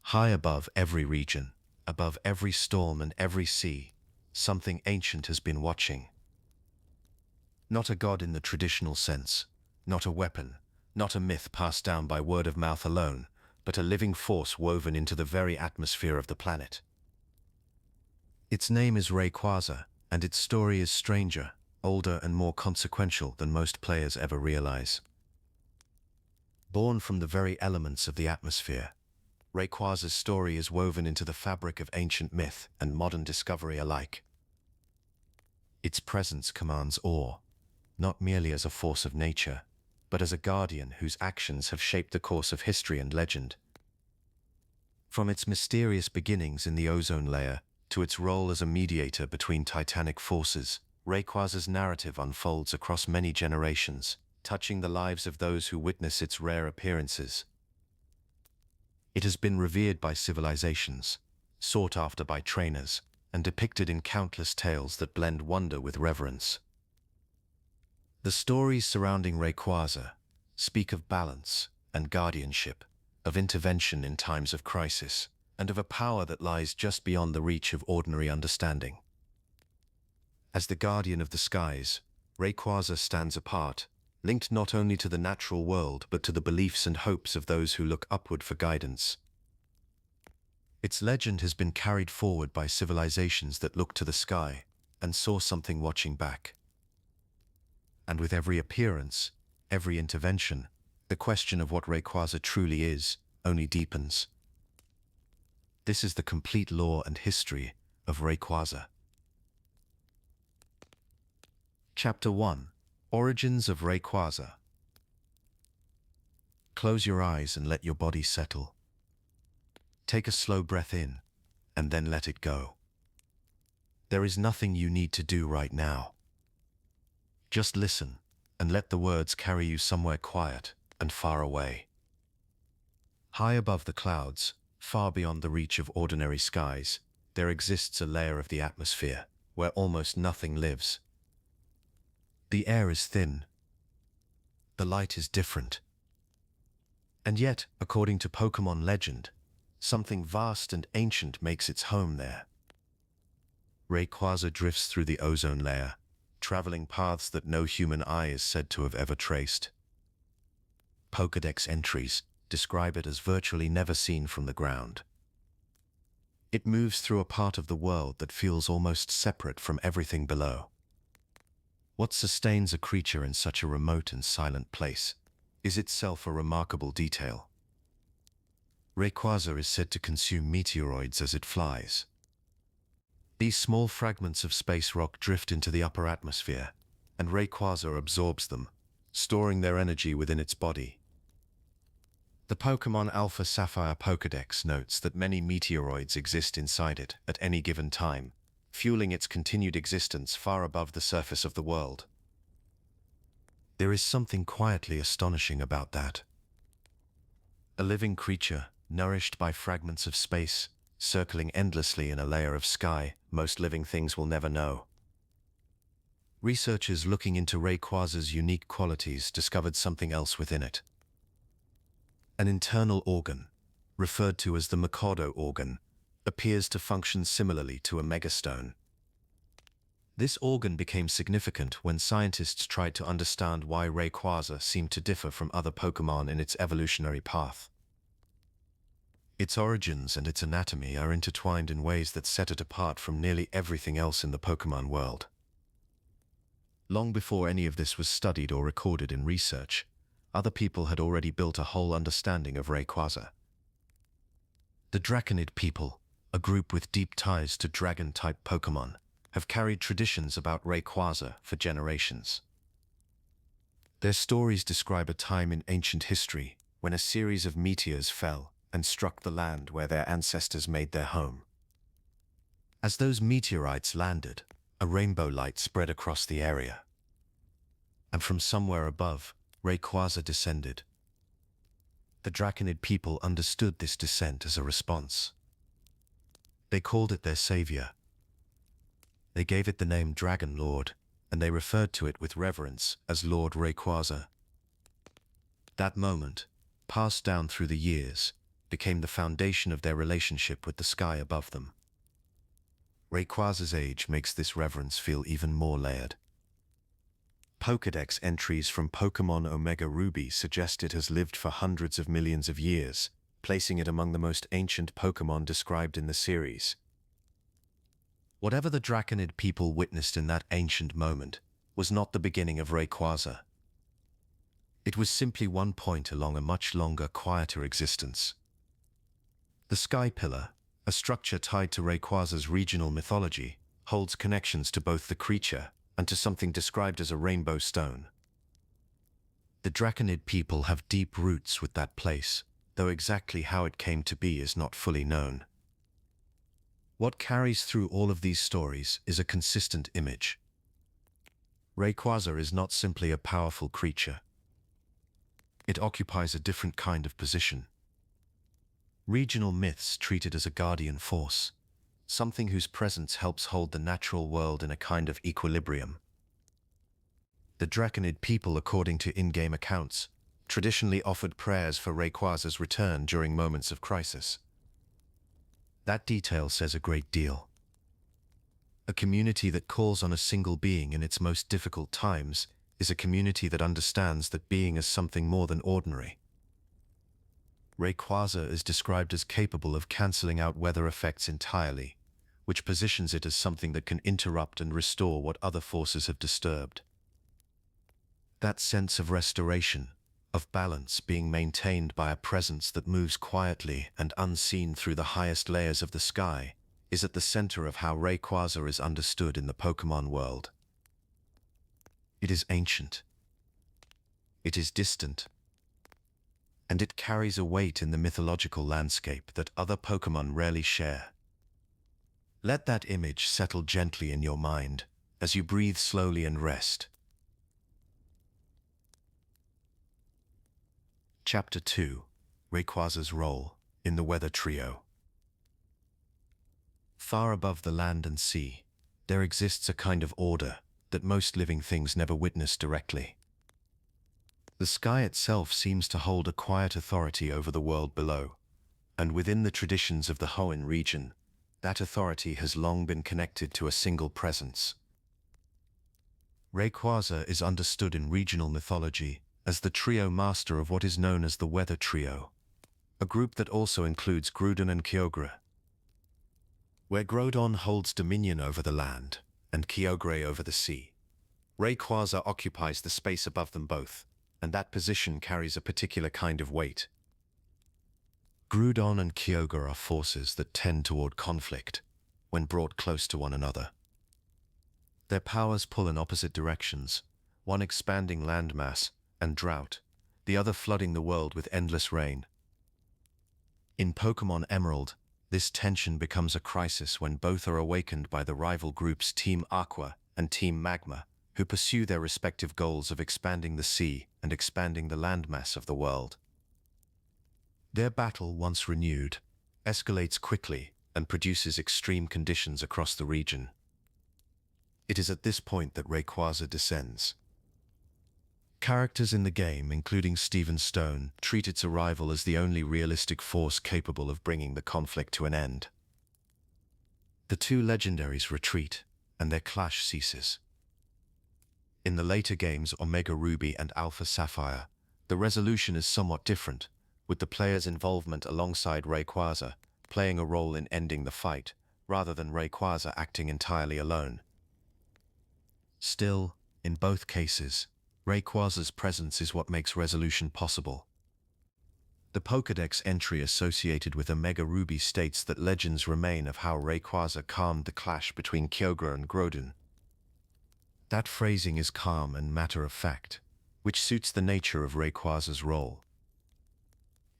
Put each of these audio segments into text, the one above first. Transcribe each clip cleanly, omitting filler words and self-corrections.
High above every region, above every storm and every sea, something ancient has been watching. Not a god in the traditional sense, not a weapon, not a myth passed down by word of mouth alone, but a living force woven into the very atmosphere of the planet. Its name is Rayquaza, and its story is stranger, older and more consequential than most players ever realize. Born from the very elements of the atmosphere, Rayquaza's story is woven into the fabric of ancient myth and modern discovery alike. Its presence commands awe, not merely as a force of nature, but as a guardian whose actions have shaped the course of history and legend. From its mysterious beginnings in the ozone layer to its role as a mediator between titanic forces, Rayquaza's narrative unfolds across many generations, touching the lives of those who witness its rare appearances. It has been revered by civilizations, sought after by trainers, and depicted in countless tales that blend wonder with reverence. The stories surrounding Rayquaza speak of balance and guardianship, of intervention in times of crisis, and of a power that lies just beyond the reach of ordinary understanding. As the guardian of the skies, Rayquaza stands apart, linked not only to the natural world but to the beliefs and hopes of those who look upward for guidance. Its legend has been carried forward by civilizations that looked to the sky and saw something watching back. And with every appearance, every intervention, the question of what Rayquaza truly is only deepens. This is the complete lore and history of Rayquaza. Chapter 1: Origins of Rayquaza. Close your eyes and let your body settle. Take a slow breath in, and then let it go. There is nothing you need to do right now. Just listen, and let the words carry you somewhere quiet and far away. High above the clouds, far beyond the reach of ordinary skies, there exists a layer of the atmosphere where almost nothing lives. The air is thin. The light is different. And yet, according to Pokémon legend, something vast and ancient makes its home there. Rayquaza drifts through the ozone layer, traveling paths that no human eye is said to have ever traced. Pokédex entries describe it as virtually never seen from the ground. It moves through a part of the world that feels almost separate from everything below. What sustains a creature in such a remote and silent place is itself a remarkable detail. Rayquaza is said to consume meteoroids as it flies. These small fragments of space rock drift into the upper atmosphere, and Rayquaza absorbs them, storing their energy within its body. The Pokémon Alpha Sapphire Pokédex notes that many meteoroids exist inside it at any given time, fueling its continued existence far above the surface of the world. There is something quietly astonishing about that. A living creature, nourished by fragments of space, circling endlessly in a layer of sky most living things will never know. Researchers looking into Rayquaza's unique qualities discovered something else within it. An internal organ, referred to as the Mikado organ, appears to function similarly to a megastone. This organ became significant when scientists tried to understand why Rayquaza seemed to differ from other Pokémon in its evolutionary path. Its origins and its anatomy are intertwined in ways that set it apart from nearly everything else in the Pokémon world. Long before any of this was studied or recorded in research, other people had already built a whole understanding of Rayquaza. The Draconid people, a group with deep ties to dragon-type Pokémon, have carried traditions about Rayquaza for generations. Their stories describe a time in ancient history when a series of meteors fell and struck the land where their ancestors made their home. As those meteorites landed, a rainbow light spread across the area. And from somewhere above, Rayquaza descended. The Draconid people understood this descent as a response. They called it their savior. They gave it the name Dragon Lord, and they referred to it with reverence as Lord Rayquaza. That moment, passed down through the years, became the foundation of their relationship with the sky above them. Rayquaza's age makes this reverence feel even more layered. Pokédex entries from Pokémon Omega Ruby suggest it has lived for hundreds of millions of years, placing it among the most ancient Pokémon described in the series. Whatever the Draconid people witnessed in that ancient moment was not the beginning of Rayquaza. It was simply one point along a much longer, quieter existence. The Sky Pillar, a structure tied to Rayquaza's regional mythology, holds connections to both the creature and to something described as a rainbow stone. The Draconid people have deep roots with that place, though exactly how it came to be is not fully known. What carries through all of these stories is a consistent image. Rayquaza is not simply a powerful creature. It occupies a different kind of position. Regional myths treat it as a guardian force, something whose presence helps hold the natural world in a kind of equilibrium. The Draconid people, according to in-game accounts, traditionally offered prayers for Rayquaza's return during moments of crisis. That detail says a great deal. A community that calls on a single being in its most difficult times is a community that understands that being is something more than ordinary. Rayquaza is described as capable of cancelling out weather effects entirely, which positions it as something that can interrupt and restore what other forces have disturbed. That sense of restoration, of balance being maintained by a presence that moves quietly and unseen through the highest layers of the sky, is at the center of how Rayquaza is understood in the Pokémon world. It is ancient. It is distant. And it carries a weight in the mythological landscape that other Pokémon rarely share. Let that image settle gently in your mind as you breathe slowly and rest. Chapter 2: Rayquaza's Role in the Weather Trio. Far above the land and sea, there exists a kind of order that most living things never witness directly. The sky itself seems to hold a quiet authority over the world below, and within the traditions of the Hoenn region, that authority has long been connected to a single presence. Rayquaza is understood in regional mythology as the trio master of what is known as the Weather Trio, a group that also includes Groudon and Kyogre. Where Groudon holds dominion over the land and Kyogre over the sea, Rayquaza occupies the space above them both, and that position carries a particular kind of weight. Groudon and Kyogre are forces that tend toward conflict when brought close to one another. Their powers pull in opposite directions, one expanding landmass and drought, the other flooding the world with endless rain. In Pokémon Emerald, this tension becomes a crisis when both are awakened by the rival groups Team Aqua and Team Magma, who pursue their respective goals of expanding the sea and expanding the landmass of the world. Their battle, once renewed, escalates quickly and produces extreme conditions across the region. It is at this point that Rayquaza descends. Characters in the game, including Steven Stone, treat its arrival as the only realistic force capable of bringing the conflict to an end. The two legendaries retreat, and their clash ceases. In the later games Omega Ruby and Alpha Sapphire, the resolution is somewhat different, with the player's involvement alongside Rayquaza playing a role in ending the fight, rather than Rayquaza acting entirely alone. Still, in both cases, Rayquaza's presence is what makes resolution possible. The Pokédex entry associated with Omega Ruby states that legends remain of how Rayquaza calmed the clash between Kyogre and Groudon. That phrasing is calm and matter-of-fact, which suits the nature of Rayquaza's role.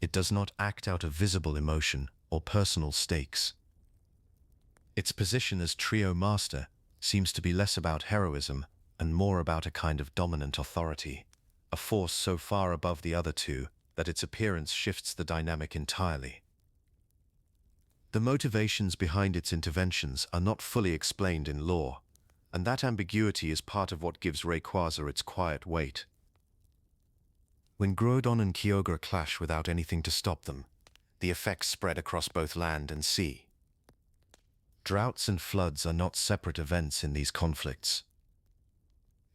It does not act out of visible emotion or personal stakes. Its position as trio master seems to be less about heroism and more about a kind of dominant authority, a force so far above the other two that its appearance shifts the dynamic entirely. The motivations behind its interventions are not fully explained in lore, and that ambiguity is part of what gives Rayquaza its quiet weight. When Groudon and Kyogre clash without anything to stop them, the effects spread across both land and sea. Droughts and floods are not separate events in these conflicts.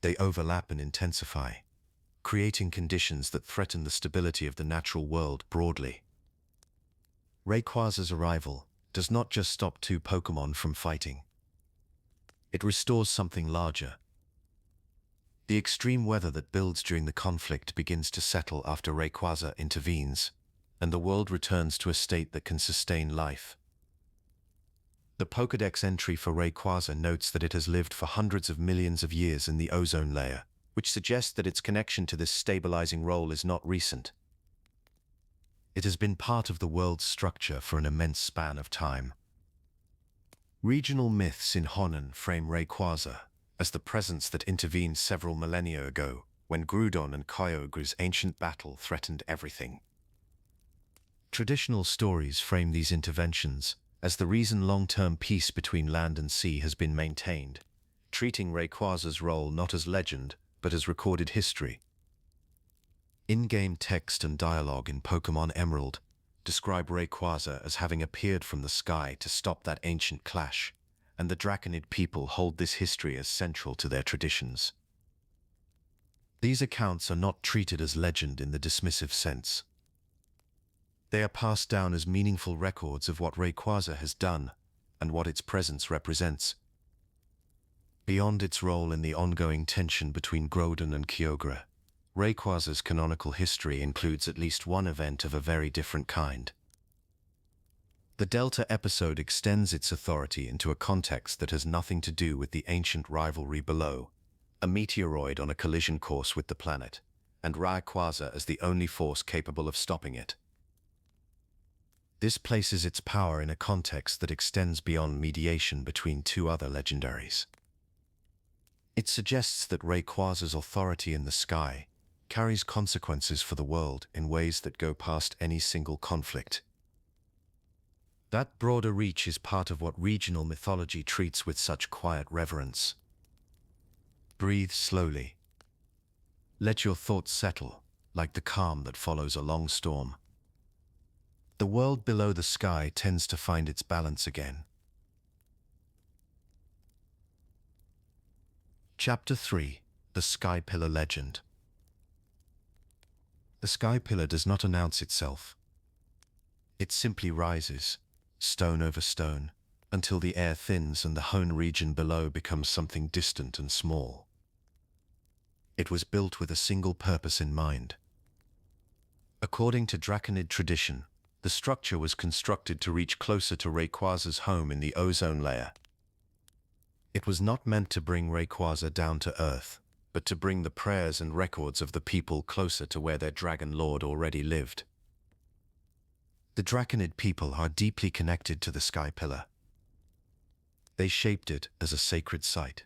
They overlap and intensify, creating conditions that threaten the stability of the natural world broadly. Rayquaza's arrival does not just stop two Pokémon from fighting. It restores something larger. The extreme weather that builds during the conflict begins to settle after Rayquaza intervenes, and the world returns to a state that can sustain life. The Pokédex entry for Rayquaza notes that it has lived for hundreds of millions of years in the ozone layer, which suggests that its connection to this stabilizing role is not recent. It has been part of the world's structure for an immense span of time. Regional myths in Hoenn frame Rayquaza as the presence that intervened several millennia ago, when Groudon and Kyogre's ancient battle threatened everything. Traditional stories frame these interventions as the reason long-term peace between land and sea has been maintained, treating Rayquaza's role not as legend, but as recorded history. In-game text and dialogue in Pokémon Emerald describe Rayquaza as having appeared from the sky to stop that ancient clash, and the Draconid people hold this history as central to their traditions. These accounts are not treated as legend in the dismissive sense. They are passed down as meaningful records of what Rayquaza has done and what its presence represents. Beyond its role in the ongoing tension between Groudon and Kyogre, Rayquaza's canonical history includes at least one event of a very different kind. The Delta episode extends its authority into a context that has nothing to do with the ancient rivalry below, a meteoroid on a collision course with the planet, and Rayquaza as the only force capable of stopping it. This places its power in a context that extends beyond mediation between two other legendaries. It suggests that Rayquaza's authority in the sky carries consequences for the world in ways that go past any single conflict. That broader reach is part of what regional mythology treats with such quiet reverence. Breathe slowly. Let your thoughts settle, like the calm that follows a long storm. The world below the sky tends to find its balance again. Chapter 3: The Sky Pillar Legend. The Sky Pillar does not announce itself. It simply rises, stone over stone, until the air thins and the Hoenn region below becomes something distant and small. It was built with a single purpose in mind. According to Draconid tradition, the structure was constructed to reach closer to Rayquaza's home in the ozone layer. It was not meant to bring Rayquaza down to Earth, but to bring the prayers and records of the people closer to where their Dragon Lord already lived. The Draconid people are deeply connected to the Sky Pillar. They shaped it as a sacred site.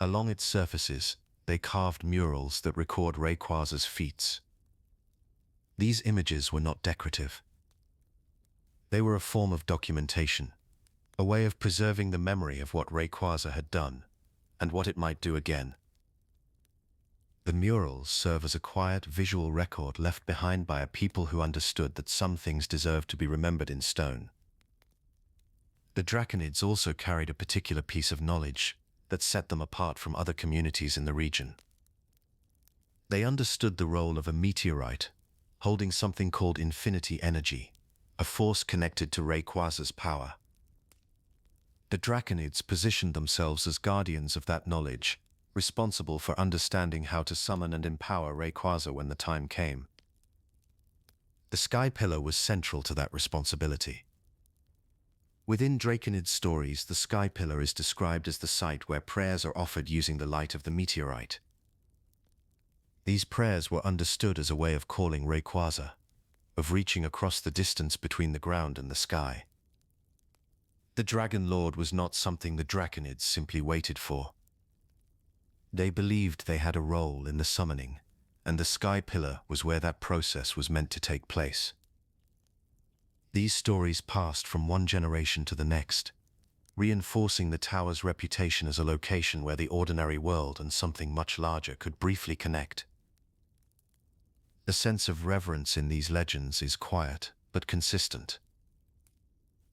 Along its surfaces, they carved murals that record Rayquaza's feats. These images were not decorative. They were a form of documentation, a way of preserving the memory of what Rayquaza had done, and what it might do again. The murals serve as a quiet visual record left behind by a people who understood that some things deserved to be remembered in stone. The Draconids also carried a particular piece of knowledge that set them apart from other communities in the region. They understood the role of a meteorite, holding something called infinity energy, a force connected to Rayquaza's power. The Draconids positioned themselves as guardians of that knowledge, responsible for understanding how to summon and empower Rayquaza when the time came. The Sky Pillar was central to that responsibility. Within Draconid stories, the Sky Pillar is described as the site where prayers are offered using the light of the meteorite. These prayers were understood as a way of calling Rayquaza, of reaching across the distance between the ground and the sky. The Dragon Lord was not something the Draconids simply waited for. They believed they had a role in the summoning, and the Sky Pillar was where that process was meant to take place. These stories passed from one generation to the next, reinforcing the tower's reputation as a location where the ordinary world and something much larger could briefly connect. The sense of reverence in these legends is quiet but consistent.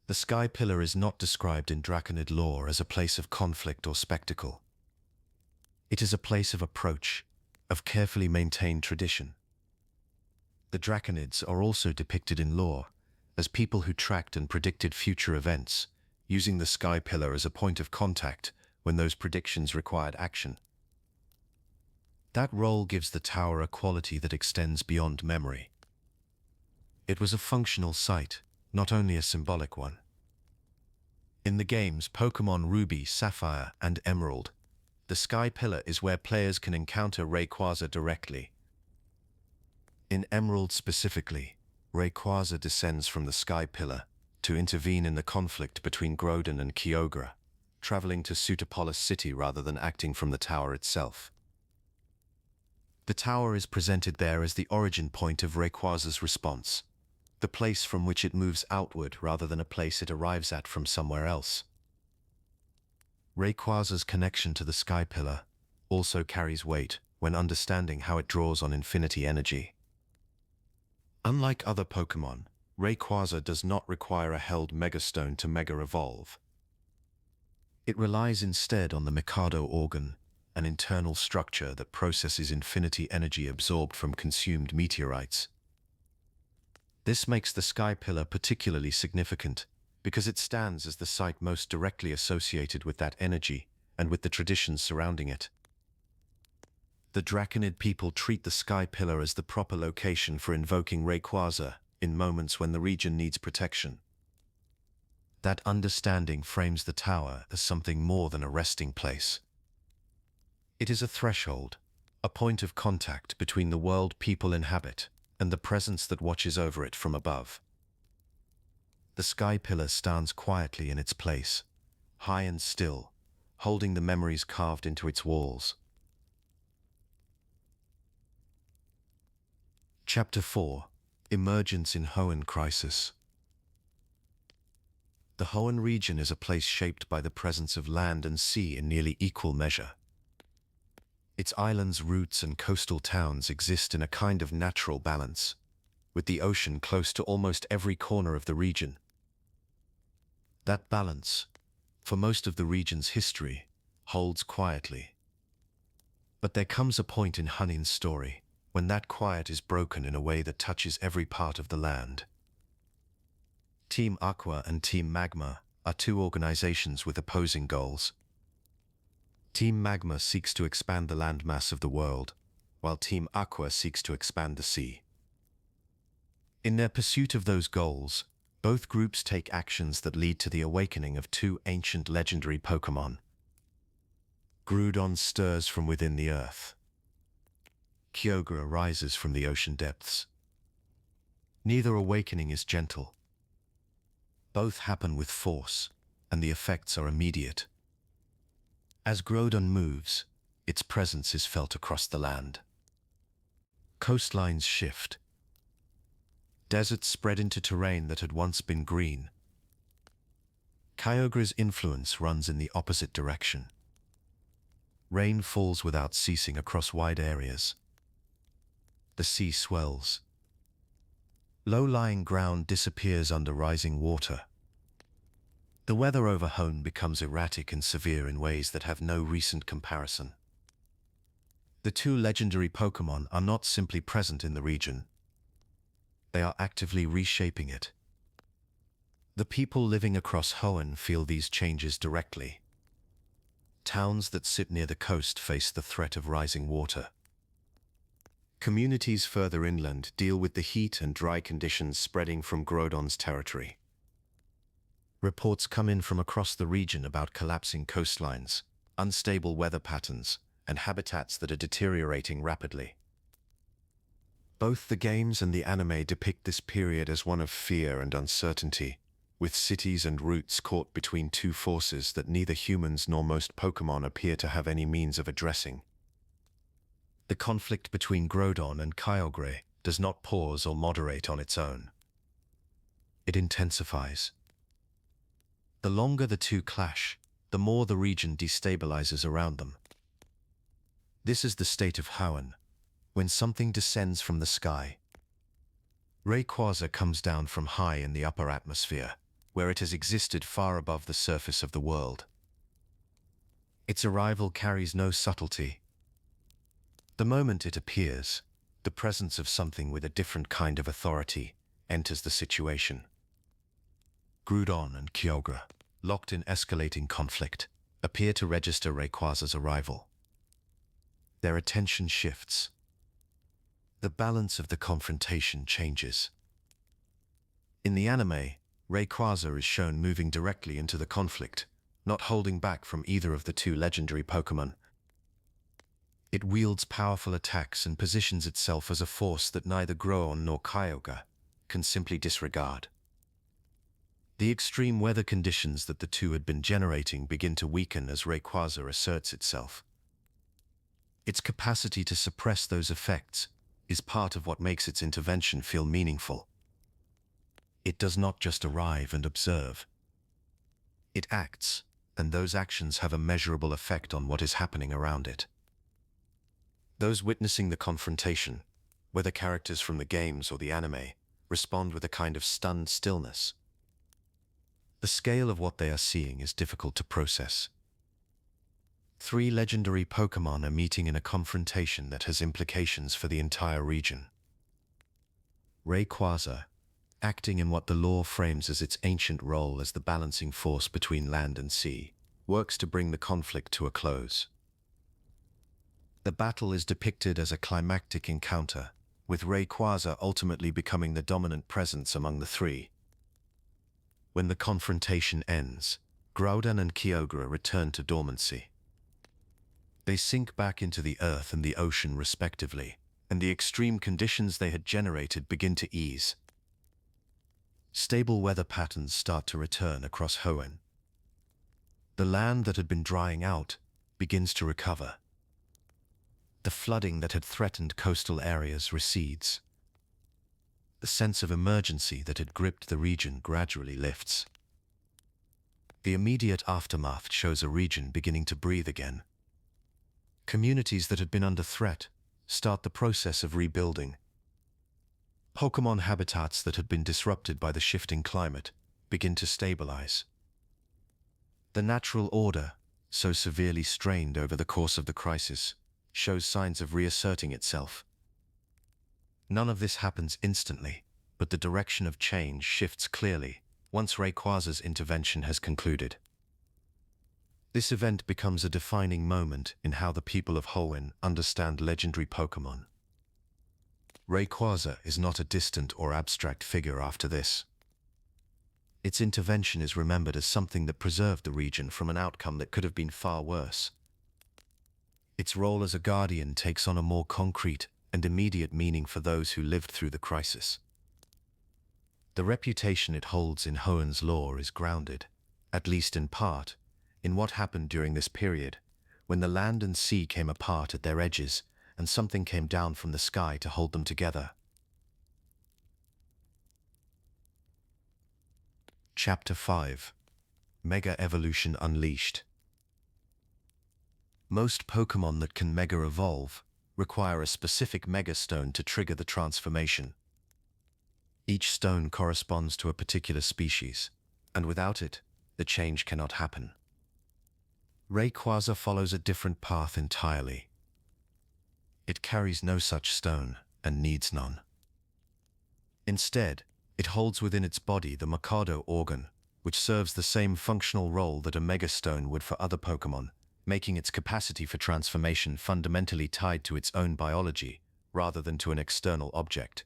The Sky Pillar is not described in Draconid lore as a place of conflict or spectacle. It is a place of approach, of carefully maintained tradition. The Draconids are also depicted in lore as people who tracked and predicted future events, using the Sky Pillar as a point of contact when those predictions required action. That role gives the tower a quality that extends beyond memory. It was a functional site, not only a symbolic one. In the games Pokémon Ruby, Sapphire, and Emerald, the Sky Pillar is where players can encounter Rayquaza directly. In Emerald specifically, Rayquaza descends from the Sky Pillar to intervene in the conflict between Groudon and Kyogre, traveling to Sootopolis City rather than acting from the tower itself. The tower is presented there as the origin point of Rayquaza's response, the place from which it moves outward rather than a place it arrives at from somewhere else. Rayquaza's connection to the Sky Pillar also carries weight when understanding how it draws on infinity energy. Unlike other Pokémon, Rayquaza does not require a held Megastone to Mega-Evolve. It relies instead on the Mikado organ, an internal structure that processes infinity energy absorbed from consumed meteorites. This makes the Sky Pillar particularly significant because it stands as the site most directly associated with that energy and with the traditions surrounding it. The Draconid people treat the Sky Pillar as the proper location for invoking Rayquaza in moments when the region needs protection. That understanding frames the tower as something more than a resting place. It is a threshold, a point of contact between the world people inhabit and the presence that watches over it from above. The Sky Pillar stands quietly in its place, high and still, holding the memories carved into its walls. Chapter 4: Emergence in Hoenn Crisis. The Hoenn region is a place shaped by the presence of land and sea in nearly equal measure. Its islands, roots, and coastal towns exist in a kind of natural balance, with the ocean close to almost every corner of the region. That balance, for most of the region's history, holds quietly. But there comes a point in Hoenn's story when that quiet is broken in a way that touches every part of the land. Team Aqua and Team Magma are two organizations with opposing goals. Team Magma seeks to expand the landmass of the world, while Team Aqua seeks to expand the sea. In their pursuit of those goals, both groups take actions that lead to the awakening of two ancient legendary Pokémon. Groudon stirs from within the earth. Kyogre rises from the ocean depths. Neither awakening is gentle. Both happen with force, and the effects are immediate. As Groudon moves, its presence is felt across the land. Coastlines shift. Deserts spread into terrain that had once been green. Kyogre's influence runs in the opposite direction. Rain falls without ceasing across wide areas. The sea swells. Low-lying ground disappears under rising water. The weather over Hoenn becomes erratic and severe in ways that have no recent comparison. The two legendary Pokémon are not simply present in the region. They are actively reshaping it. The people living across Hoenn feel these changes directly. Towns that sit near the coast face the threat of rising water. Communities further inland deal with the heat and dry conditions spreading from Groudon's territory. Reports come in from across the region about collapsing coastlines, unstable weather patterns, and habitats that are deteriorating rapidly. Both the games and the anime depict this period as one of fear and uncertainty, with cities and routes caught between two forces that neither humans nor most Pokémon appear to have any means of addressing. The conflict between Groudon and Kyogre does not pause or moderate on its own. It intensifies. The longer the two clash, the more the region destabilizes around them. This is the state of Hoenn, when something descends from the sky. Rayquaza comes down from high in the upper atmosphere, where it has existed far above the surface of the world. Its arrival carries no subtlety. The moment it appears, the presence of something with a different kind of authority enters the situation. Groudon and Kyogre, locked in escalating conflict, appear to register Rayquaza's arrival. Their attention shifts. The balance of the confrontation changes. In the anime, Rayquaza is shown moving directly into the conflict, not holding back from either of the two legendary Pokémon. It wields powerful attacks and positions itself as a force that neither Groudon nor Kyogre can simply disregard. The extreme weather conditions that the two had been generating begin to weaken as Rayquaza asserts itself. Its capacity to suppress those effects is part of what makes its intervention feel meaningful. It does not just arrive and observe. It acts, and those actions have a measurable effect on what is happening around it. Those witnessing the confrontation, whether characters from the games or the anime, respond with a kind of stunned stillness. The scale of what they are seeing is difficult to process. Three legendary Pokémon are meeting in a confrontation that has implications for the entire region. Rayquaza, acting in what the lore frames as its ancient role as the balancing force between land and sea, works to bring the conflict to a close. The battle is depicted as a climactic encounter, with Rayquaza ultimately becoming the dominant presence among the three. When the confrontation ends, Groudon and Kyogre return to dormancy. They sink back into the earth and the ocean respectively, and the extreme conditions they had generated begin to ease. Stable weather patterns start to return across Hoenn. The land that had been drying out begins to recover. The flooding that had threatened coastal areas recedes. The sense of emergency that had gripped the region gradually lifts. The immediate aftermath shows a region beginning to breathe again. Communities that had been under threat start the process of rebuilding. Pokémon habitats that had been disrupted by the shifting climate begin to stabilize. The natural order, so severely strained over the course of the crisis, shows signs of reasserting itself. None of this happens instantly, but the direction of change shifts clearly once Rayquaza's intervention has concluded. This event becomes a defining moment in how the people of Hoenn understand legendary Pokémon. Rayquaza is not a distant or abstract figure after this. Its intervention is remembered as something that preserved the region from an outcome that could have been far worse. Its role as a guardian takes on a more concrete and immediate meaning for those who lived through the crisis. The reputation it holds in Hoenn's lore is grounded, at least in part, in what happened during this period, when the land and sea came apart at their edges and something came down from the sky to hold them together. Chapter 5: Mega Evolution Unleashed. Most Pokémon that can Mega Evolve require a specific Mega Stone to trigger the transformation. Each stone corresponds to a particular species, and without it, the change cannot happen. Rayquaza follows a different path entirely. It carries no such stone, and needs none. Instead, it holds within its body the Mikado organ, which serves the same functional role that a Mega Stone would for other Pokémon, making its capacity for transformation fundamentally tied to its own biology, rather than to an external object.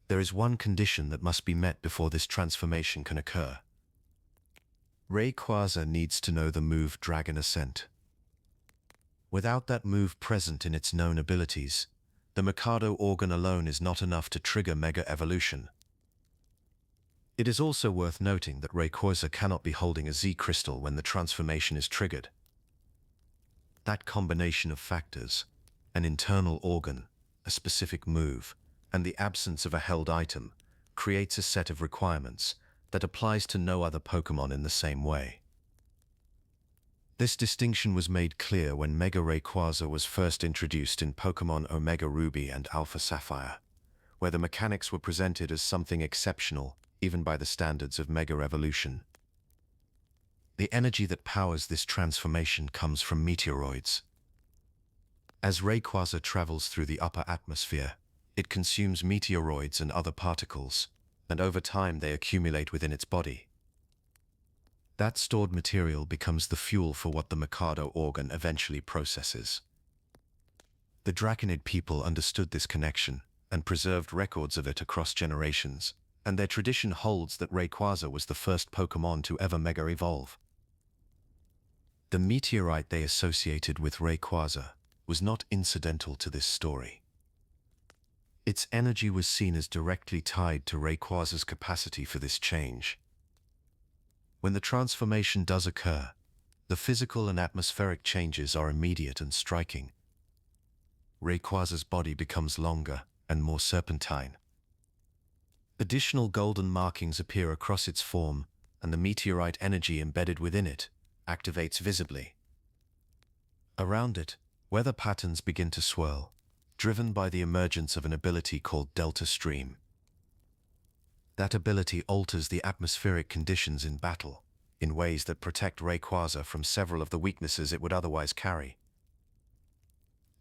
There is one condition that must be met before this transformation can occur. Rayquaza needs to know the move Dragon Ascent. Without that move present in its known abilities, the Mikado organ alone is not enough to trigger Mega Evolution. It is also worth noting that Rayquaza cannot be holding a Z crystal when the transformation is triggered. That combination of factors, an internal organ, a specific move, and the absence of a held item, creates a set of requirements that applies to no other Pokémon in the same way. This distinction was made clear when Mega Rayquaza was first introduced in Pokémon Omega Ruby and Alpha Sapphire, where the mechanics were presented as something exceptional, even by the standards of Mega Evolution. The energy that powers this transformation comes from meteoroids. As Rayquaza travels through the upper atmosphere, it consumes meteoroids and other particles, and over time they accumulate within its body. That stored material becomes the fuel for what the Mikado organ eventually processes. The Draconid people understood this connection and preserved records of it across generations, and their tradition holds that Rayquaza was the first Pokémon to ever Mega Evolve. The meteorite they associated with Rayquaza was not incidental to this story. Its energy was seen as directly tied to Rayquaza's capacity for this change. When the transformation does occur, the physical and atmospheric changes are immediate and striking. Rayquaza's body becomes longer and more serpentine. Additional golden markings appear across its form, and the meteorite energy embedded within it activates visibly. Around it, weather patterns begin to swirl, driven by the emergence of an ability called Delta Stream. That ability alters the atmospheric conditions in battle, in ways that protect Rayquaza from several of the weaknesses it would otherwise carry.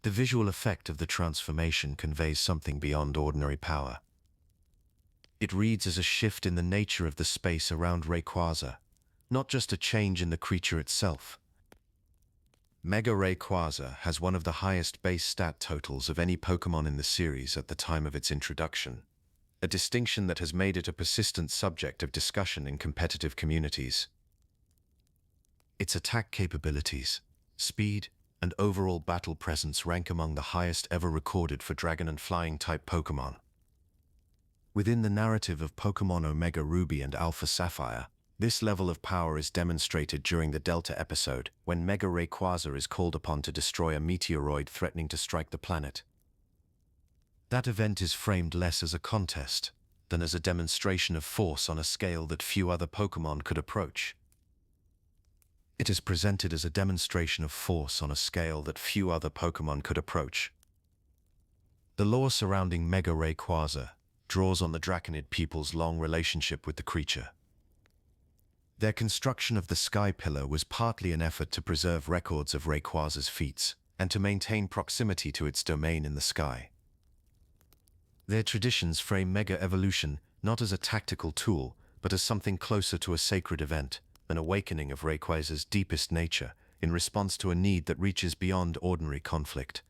The visual effect of the transformation conveys something beyond ordinary power. It reads as a shift in the nature of the space around Rayquaza, not just a change in the creature itself. Mega Rayquaza has one of the highest base stat totals of any Pokémon in the series at the time of its introduction, a distinction that has made it a persistent subject of discussion in competitive communities. Its attack capabilities, speed, and overall battle presence rank among the highest ever recorded for Dragon and Flying-type Pokémon. Within the narrative of Pokémon Omega Ruby and Alpha Sapphire, this level of power is demonstrated during the Delta episode, when Mega Rayquaza is called upon to destroy a meteoroid threatening to strike the planet. That event is framed less as a contest than as a demonstration of force on a scale that few other Pokémon could approach. It is presented as a demonstration of force on a scale that few other Pokémon could approach. The lore surrounding Mega Rayquaza draws on the Draconid people's long relationship with the creature. Their construction of the Sky Pillar was partly an effort to preserve records of Rayquaza's feats and to maintain proximity to its domain in the sky. Their traditions frame Mega Evolution not as a tactical tool, but as something closer to a sacred event, an awakening of Rayquaza's deepest nature in response to a need that reaches beyond ordinary conflict.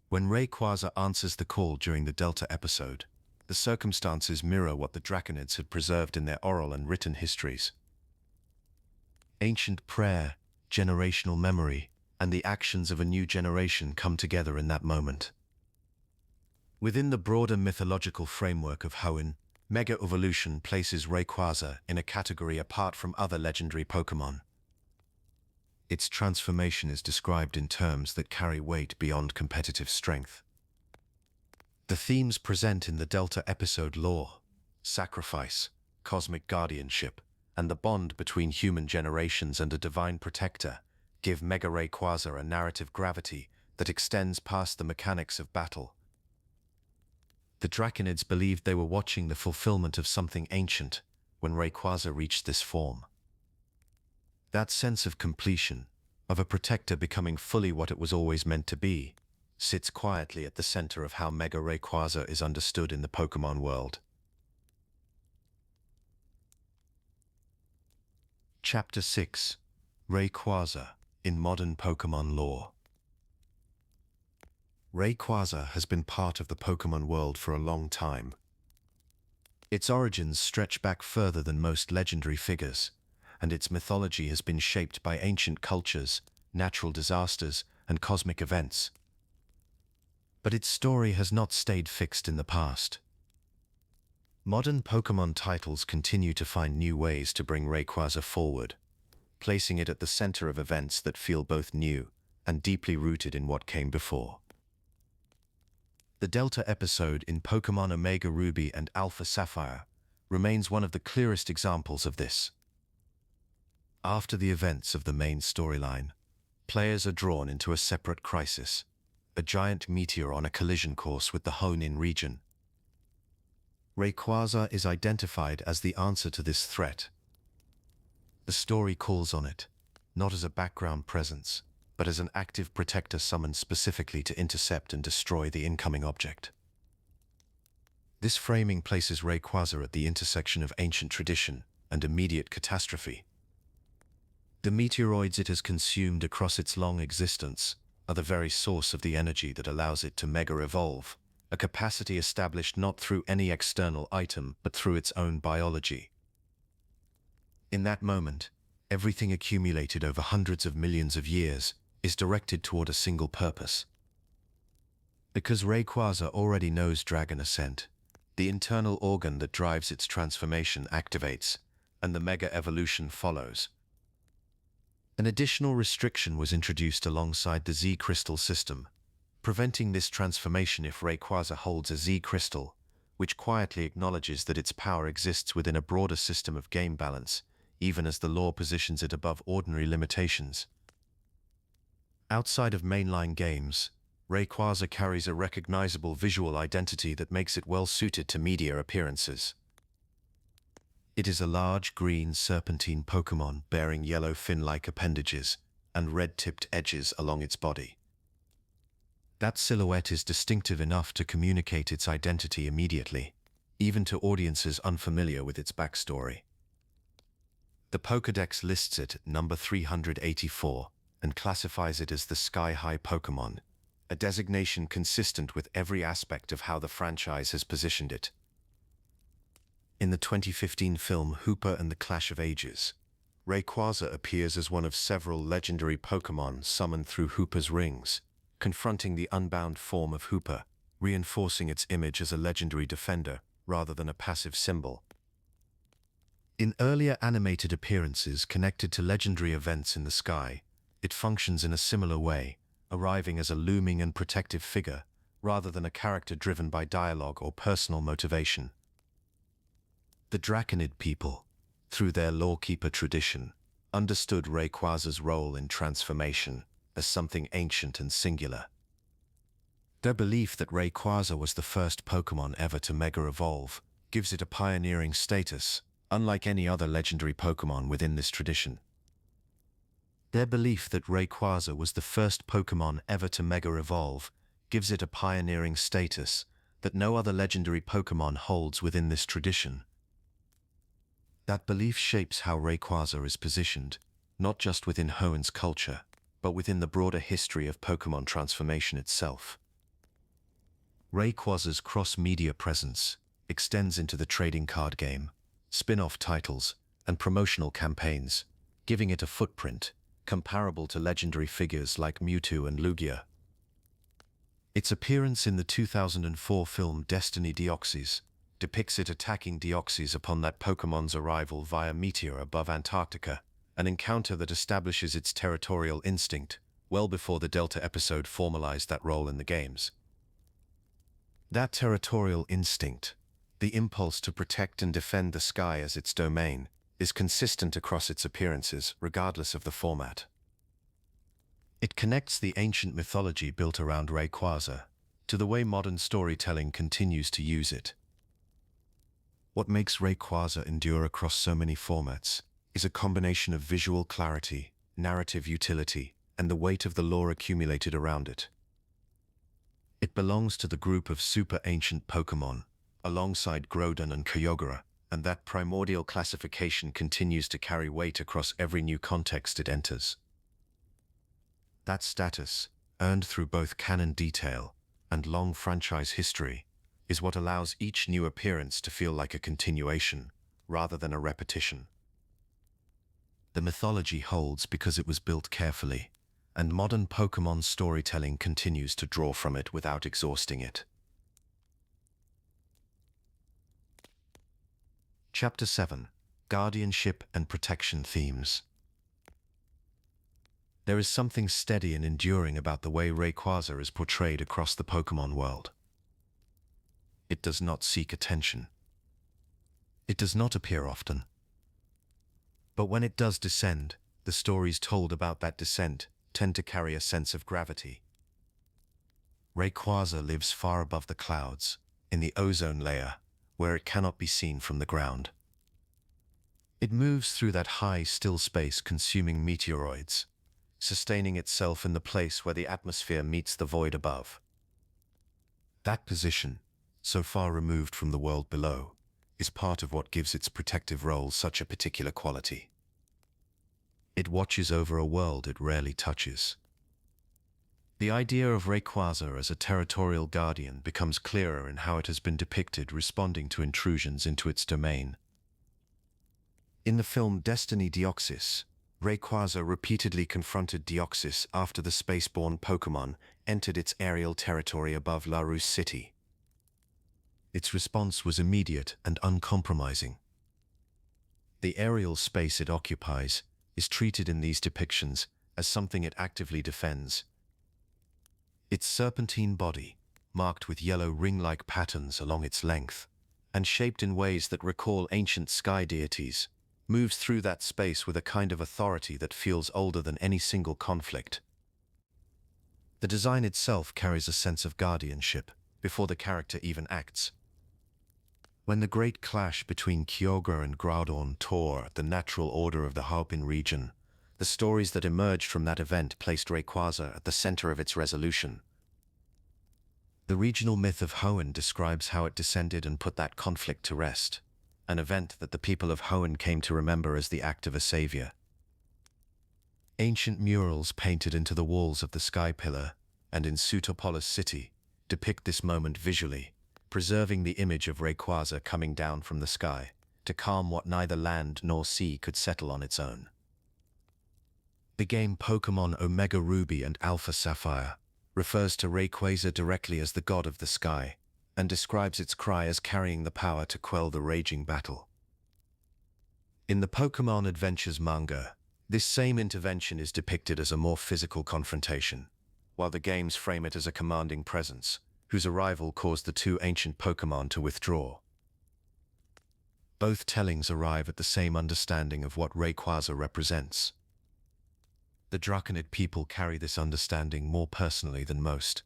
When Rayquaza answers the call during the Delta episode, the circumstances mirror what the Draconids had preserved in their oral and written histories. Ancient prayer, generational memory, and the actions of a new generation come together in that moment. Within the broader mythological framework of Hoenn, Mega Evolution places Rayquaza in a category apart from other legendary Pokémon. Its transformation is described in terms that carry weight beyond competitive strength. The themes present in the Delta episode lore, sacrifice, cosmic guardianship, and the bond between human generations and a divine protector give Mega Rayquaza a narrative gravity that extends past the mechanics of battle. The Draconids believed they were watching the fulfillment of something ancient when Rayquaza reached this form. That sense of completion, of a protector becoming fully what it was always meant to be, sits quietly at the center of how Mega Rayquaza is understood in the Pokémon world. Chapter 6: Rayquaza in Modern Pokémon Lore. Rayquaza has been part of the Pokémon world for a long time. Its origins stretch back further than most legendary figures, and its mythology has been shaped by ancient cultures, natural disasters, and cosmic events. But its story has not stayed fixed in the past. Modern Pokémon titles continue to find new ways to bring Rayquaza forward, placing it at the center of events that feel both new and deeply rooted in what came before. The Delta episode in Pokémon Omega Ruby and Alpha Sapphire remains one of the clearest examples of this. After the events of the main storyline, players are drawn into a separate crisis, a giant meteor on a collision course with the Hoenn region. Rayquaza is identified as the answer to this threat. The story calls on it, not as a background presence, but as an active protector summoned specifically to intercept and destroy the incoming object. This framing places Rayquaza at the intersection of ancient tradition and immediate catastrophe. The meteoroids it has consumed across its long existence are the very source of the energy that allows it to mega-evolve, a capacity established not through any external item but through its own biology. In that moment, everything accumulated over hundreds of millions of years is directed toward a single purpose. Because Rayquaza already knows Dragon Ascent, the internal organ that drives its transformation activates, and the mega-evolution follows. An additional restriction was introduced alongside the Z crystal system, preventing this transformation if Rayquaza holds a Z crystal, which quietly acknowledges that its power exists within a broader system of game balance, even as the law positions it above ordinary limitations. Outside of mainline games, Rayquaza carries a recognizable visual identity that makes it well-suited to media appearances. It is a large green serpentine Pokémon bearing yellow fin-like appendages and red-tipped edges along its body. That silhouette is distinctive enough to communicate its identity immediately, even to audiences unfamiliar with its backstory. The Pokédex lists it at number 384 and classifies it as the Sky-High Pokémon, a designation consistent with every aspect of how the franchise has positioned it. In the 2015 film Hooper and the Clash of Ages, Rayquaza appears as one of several legendary Pokémon summoned through Hooper's rings, confronting the unbound form of Hooper, reinforcing its image as a legendary defender rather than a passive symbol. In earlier animated appearances connected to legendary events in the sky, it functions in a similar way, arriving as a looming and protective figure rather than a character driven by dialogue or personal motivation. The Draconid people, through their lawkeeper tradition, understood Rayquaza's role in transformation as something ancient and singular. Their belief that Rayquaza was the first Pokémon ever to mega-evolve gives it a pioneering status, unlike any other legendary Pokémon within this tradition. Their belief that Rayquaza was the first Pokémon ever to mega-evolve gives it a pioneering status that no other legendary Pokémon holds within this tradition. That belief shapes how Rayquaza is positioned, not just within Hoenn's culture, but within the broader history of Pokémon transformation itself. Rayquaza's cross-media presence extends into the trading card game, spin-off titles, and promotional campaigns, giving it a footprint comparable to legendary figures like Mewtwo and Lugia. Its appearance in the 2004 film Destiny Deoxys depicts it attacking Deoxys upon that Pokémon's arrival via meteor above Antarctica, an encounter that establishes its territorial instinct well before the Delta episode formalized that role in the games. That territorial instinct, the impulse to protect and defend the sky as its domain, is consistent across its appearances, regardless of the format. It connects the ancient mythology built around Rayquaza to the way modern storytelling continues to use it. What makes Rayquaza endure across so many formats is a combination of visual clarity, narrative utility, and the weight of the lore accumulated around it. It belongs to the group of super ancient Pokémon, alongside Groudon and Kyogre, and that primordial classification continues to carry weight across every new context it enters. That status, earned through both canon detail and long franchise history, is what allows each new appearance to feel like a continuation, rather than a repetition. The mythology holds because it was built carefully, and modern Pokémon storytelling continues to draw from it without exhausting it. Chapter 7: Guardianship and Protection Themes. There is something steady and enduring about the way Rayquaza is portrayed across the Pokémon world. It does not seek attention. It does not appear often. But when it does descend, the stories told about that descent tend to carry a sense of gravity. Rayquaza lives far above the clouds, in the ozone layer, where it cannot be seen from the ground. It moves through that high, still space consuming meteoroids, sustaining itself in the place where the atmosphere meets the void above. That position, so far removed from the world below, is part of what gives its protective role such a particular quality. It watches over a world it rarely touches. The idea of Rayquaza as a territorial guardian becomes clearer in how it has been depicted responding to intrusions into its domain. In the film Destiny Deoxys, Rayquaza repeatedly confronted Deoxys after the spaceborne Pokémon entered its aerial territory above La Rousse City. Its response was immediate and uncompromising. The aerial space it occupies is treated in these depictions as something it actively defends. Its serpentine body, marked with yellow ring-like patterns along its length, and shaped in ways that recall ancient sky deities, moves through that space with a kind of authority that feels older than any single conflict. The design itself carries a sense of guardianship before the character even acts. When the great clash between Kyogre and Groudon tore at the natural order of the Hoenn region, the stories that emerged from that event placed Rayquaza at the center of its resolution. The regional myth of Hoenn describes how it descended and put that conflict to rest, an event that the people of Hoenn came to remember as the act of a savior. Ancient murals painted into the walls of the Sky Pillar and in Sutopolis City depict this moment visually, preserving the image of Rayquaza coming down from the sky to calm what neither land nor sea could settle on its own. The game Pokémon Omega Ruby and Alpha Sapphire refers to Rayquaza directly as the god of the sky, and describes its cry as carrying the power to quell the raging battle. In the Pokémon Adventures manga, this same intervention is depicted as a more physical confrontation, while the games frame it as a commanding presence, whose arrival caused the two ancient Pokémon to withdraw. Both tellings arrive at the same understanding of what Rayquaza represents. The Draconid people carry this understanding more personally than most.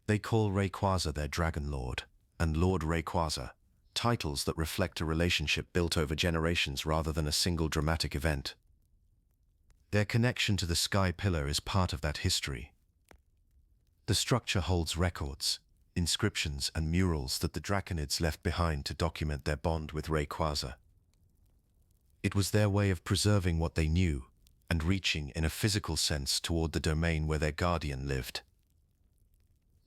They call Rayquaza their Dragon Lord, and Lord Rayquaza, titles that reflect a relationship built over generations rather than a single dramatic event. Their connection to the Sky Pillar is part of that history. The structure holds records, inscriptions and murals that the Draconids left behind to document their bond with Rayquaza. It was their way of preserving what they knew and reaching in a physical sense toward the domain where their guardian lived.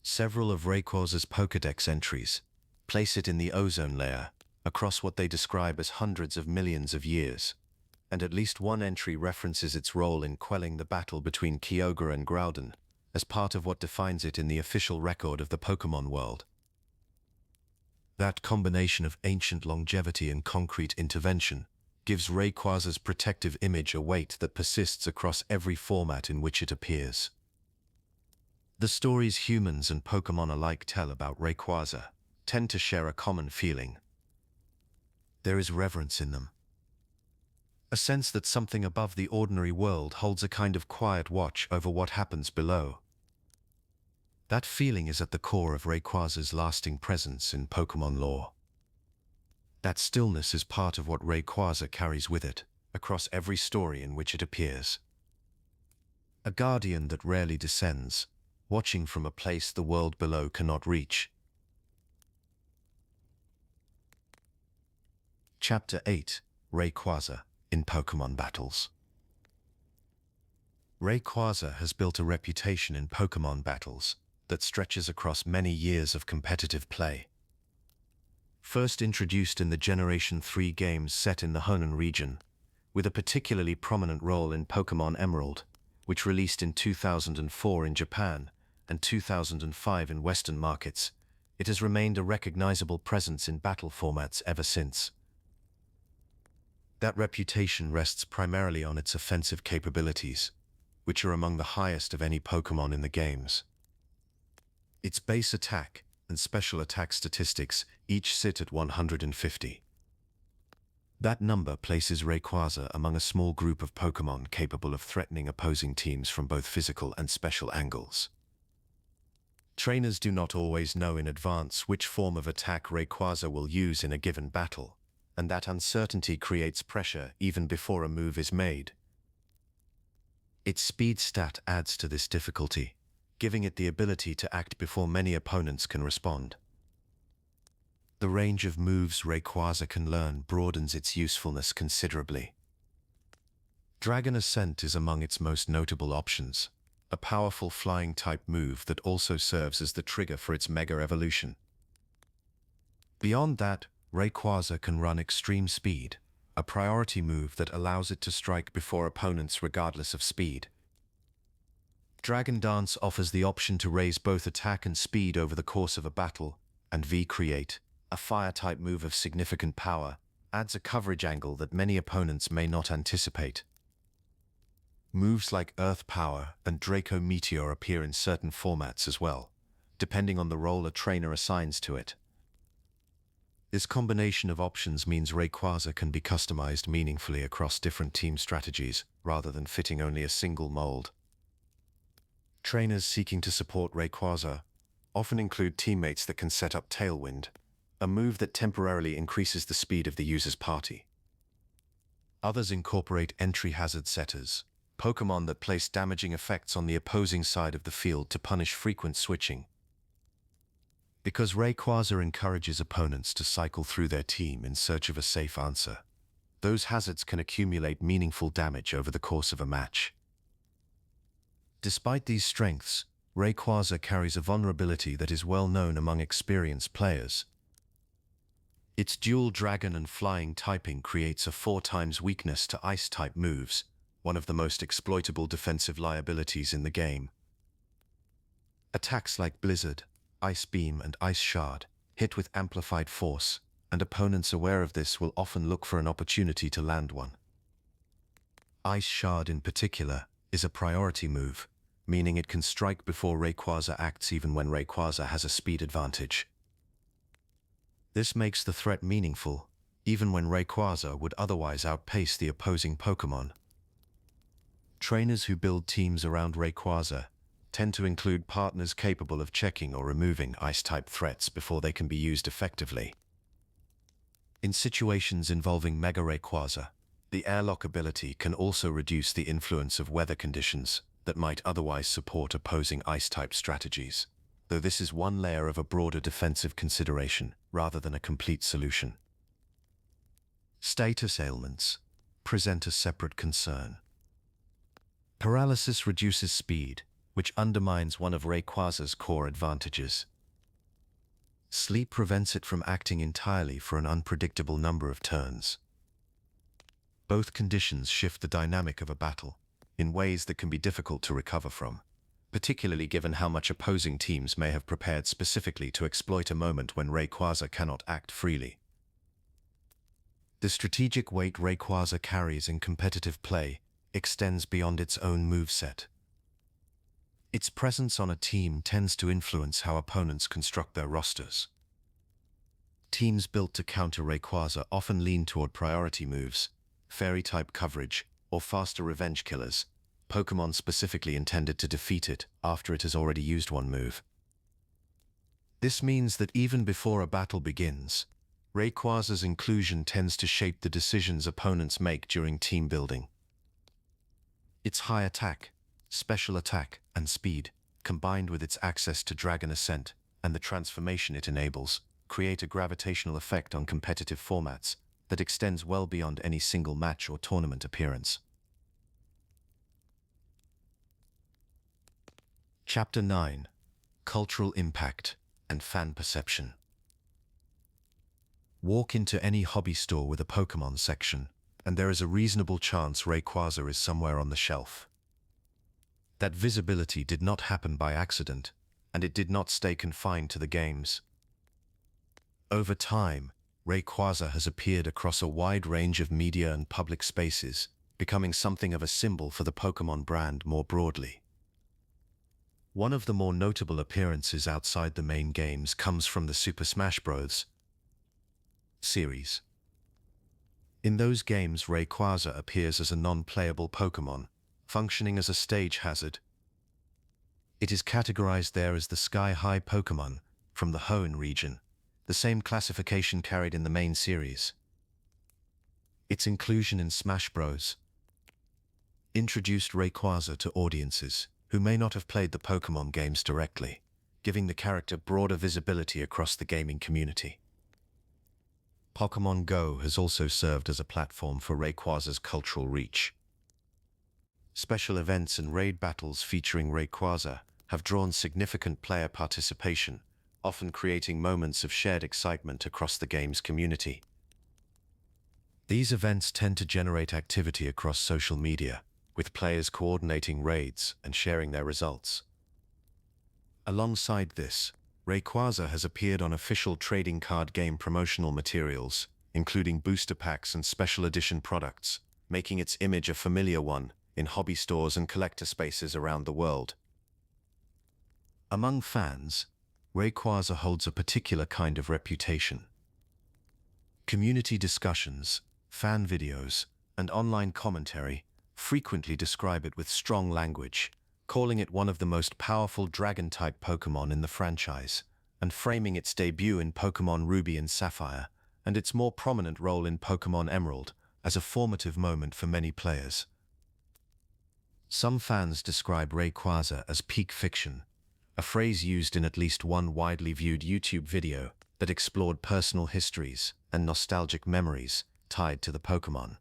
Several of Rayquaza's Pokédex entries place it in the ozone layer, across what they describe as hundreds of millions of years, and at least one entry references its role in quelling the battle between Kyogre and Groudon, as part of what defines it in the official record of the Pokémon world. That combination of ancient longevity and concrete intervention gives Rayquaza's protective image a weight that persists across every format in which it appears. The stories humans and Pokémon alike tell about Rayquaza tend to share a common feeling. There is reverence in them. A sense that something above the ordinary world holds a kind of quiet watch over what happens below. That feeling is at the core of Rayquaza's lasting presence in Pokémon lore. That stillness is part of what Rayquaza carries with it, across every story in which it appears. A guardian that rarely descends, watching from a place the world below cannot reach. Chapter 8: Rayquaza in Pokémon Battles. Rayquaza has built a reputation in Pokémon battles that stretches across many years of competitive play. First introduced in the Generation 3 games set in the Hoenn region, with a particularly prominent role in Pokémon Emerald, which released in 2004 in Japan and 2005 in Western markets, it has remained a recognizable presence in battle formats ever since. That reputation rests primarily on its offensive capabilities, which are among the highest of any Pokémon in the games. Its base attack and special attack statistics each sit at 150. That number places Rayquaza among a small group of Pokémon capable of threatening opposing teams from both physical and special angles. Trainers do not always know in advance which form of attack Rayquaza will use in a given battle, and that uncertainty creates pressure even before a move is made. Its speed stat adds to this difficulty, giving it the ability to act before many opponents can respond. The range of moves Rayquaza can learn broadens its usefulness considerably. Dragon Ascent is among its most notable options, a powerful flying-type move that also serves as the trigger for its Mega Evolution. Beyond that, Rayquaza can run Extreme Speed, a priority move that allows it to strike before opponents regardless of speed. Dragon Dance offers the option to raise both attack and speed over the course of a battle, and V-Create, a fire-type move of significant power, adds a coverage angle that many opponents may not anticipate. Moves like Earth Power and Draco Meteor appear in certain formats as well, depending on the role a trainer assigns to it. This combination of options means Rayquaza can be customized meaningfully across different team strategies, rather than fitting only a single mold. Trainers seeking to support Rayquaza often include teammates that can set up Tailwind, a move that temporarily increases the speed of the user's party. Others incorporate entry hazard setters, Pokémon that place damaging effects on the opposing side of the field to punish frequent switching. Because Rayquaza encourages opponents to cycle through their team in search of a safe answer, those hazards can accumulate meaningful damage over the course of a match. Despite these strengths, Rayquaza carries a vulnerability that is well known among experienced players. Its dual dragon and flying typing creates a 4x weakness to ice-type moves, one of the most exploitable defensive liabilities in the game. Attacks like Blizzard, Ice Beam and Ice Shard hit with amplified force, and opponents aware of this will often look for an opportunity to land one. Ice Shard in particular is a priority move, meaning it can strike before Rayquaza acts even when Rayquaza has a speed advantage. This makes the threat meaningful, even when Rayquaza would otherwise outpace the opposing Pokémon. Trainers who build teams around Rayquaza tend to include partners capable of checking or removing ice-type threats before they can be used effectively. In situations involving Mega Rayquaza, the airlock ability can also reduce the influence of weather conditions that might otherwise support opposing ice-type strategies, though this is one layer of a broader defensive consideration rather than a complete solution. Status ailments present a separate concern. Paralysis reduces speed, which undermines one of Rayquaza's core advantages. Sleep prevents it from acting entirely for an unpredictable number of turns. Both conditions shift the dynamic of a battle in ways that can be difficult to recover from, particularly given how much opposing teams may have prepared specifically to exploit a moment when Rayquaza cannot act freely. The strategic weight Rayquaza carries in competitive play extends beyond its own moveset. Its presence on a team tends to influence how opponents construct their rosters. Teams built to counter Rayquaza often lean toward priority moves, fairy-type coverage, or faster revenge killers, Pokémon specifically intended to defeat it after it has already used one move. This means that even before a battle begins, Rayquaza's inclusion tends to shape the decisions opponents make during team building. Its high attack, special attack, and speed, combined with its access to Dragon Ascent and the transformation it enables, create a gravitational effect on competitive formats that extends well beyond any single match or tournament appearance. Chapter 9: Cultural Impact and Fan Perception. Walk into any hobby store with a Pokémon section, and there is a reasonable chance Rayquaza is somewhere on the shelf. That visibility did not happen by accident, and it did not stay confined to the games. Over time, Rayquaza has appeared across a wide range of media and public spaces, becoming something of a symbol for the Pokémon brand more broadly. One of the more notable appearances outside the main games comes from the Super Smash Bros. Series. In those games, Rayquaza appears as a non-playable Pokémon, functioning as a stage hazard. It is categorized there as the sky-high Pokémon from the Hoenn region, the same classification carried in the main series. Its inclusion in Smash Bros. Introduced Rayquaza to audiences who may not have played the Pokémon games directly, giving the character broader visibility across the gaming community. Pokémon Go has also served as a platform for Rayquaza's cultural reach. Special events and raid battles featuring Rayquaza have drawn significant player participation, often creating moments of shared excitement across the game's community. These events tend to generate activity across social media, with players coordinating raids and sharing their results. Alongside this, Rayquaza has appeared on official trading card game promotional materials, including booster packs and special edition products, making its image a familiar one in hobby stores and collector spaces around the world. Among fans, Rayquaza holds a particular kind of reputation. Community discussions, fan videos, and online commentary frequently describe it with strong language, calling it one of the most powerful dragon-type Pokémon in the franchise, and framing its debut in Pokémon Ruby and Sapphire, and its more prominent role in Pokémon Emerald, as a formative moment for many players. Some fans describe Rayquaza as peak fiction, a phrase used in at least one widely viewed YouTube video that explored personal histories and nostalgic memories tied to the Pokémon.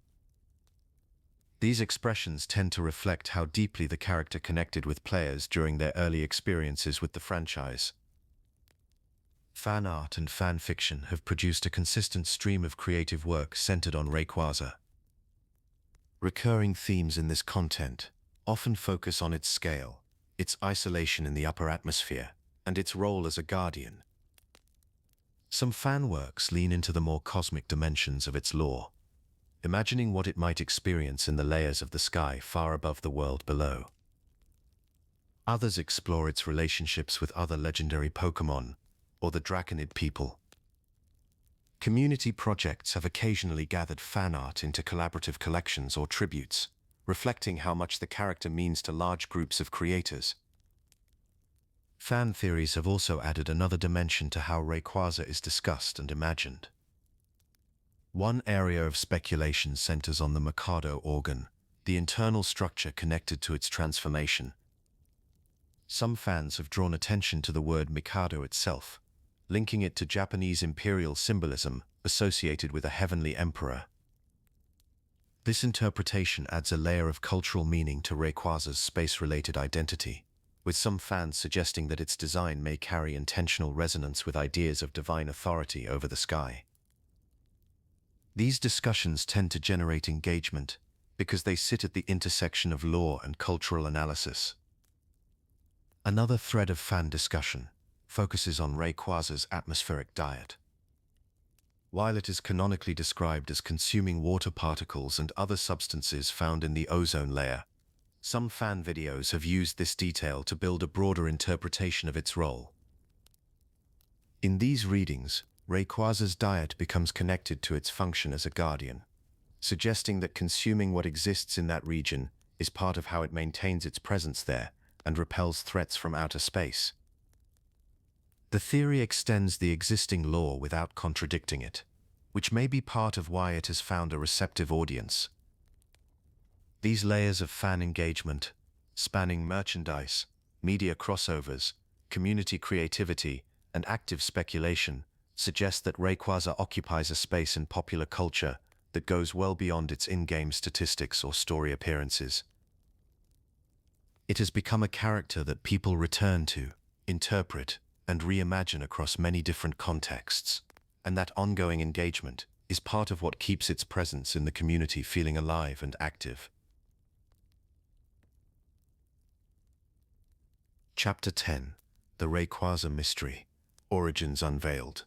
These expressions tend to reflect how deeply the character connected with players during their early experiences with the franchise. Fan art and fan fiction have produced a consistent stream of creative work centered on Rayquaza. Recurring themes in this content often focus on its scale, its isolation in the upper atmosphere, and its role as a guardian. Some fan works lean into the more cosmic dimensions of its lore, imagining what it might experience in the layers of the sky far above the world below. Others explore its relationships with other legendary Pokémon, or the Draconid people. Community projects have occasionally gathered fan art into collaborative collections or tributes, reflecting how much the character means to large groups of creators. Fan theories have also added another dimension to how Rayquaza is discussed and imagined. One area of speculation centers on the Mikado organ, the internal structure connected to its transformation. Some fans have drawn attention to the word Mikado itself, linking it to Japanese imperial symbolism associated with a heavenly emperor. This interpretation adds a layer of cultural meaning to Rayquaza's space-related identity, with some fans suggesting that its design may carry intentional resonance with ideas of divine authority over the sky. These discussions tend to generate engagement because they sit at the intersection of lore and cultural analysis. Another thread of fan discussion focuses on Rayquaza's atmospheric diet. While it is canonically described as consuming water particles and other substances found in the ozone layer, some fan videos have used this detail to build a broader interpretation of its role. In these readings, Rayquaza's diet becomes connected to its function as a guardian, suggesting that consuming what exists in that region is part of how it maintains its presence there and repels threats from outer space. The theory extends the existing lore without contradicting it, which may be part of why it has found a receptive audience. These layers of fan engagement, spanning merchandise, media crossovers, community creativity, and active speculation, suggest that Rayquaza occupies a space in popular culture that goes well beyond its in-game statistics or story appearances. It has become a character that people return to, interpret, and reimagine across many different contexts, and that ongoing engagement is part of what keeps its presence in the community feeling alive and active. Chapter 10: The Rayquaza Mystery, Origins Unveiled.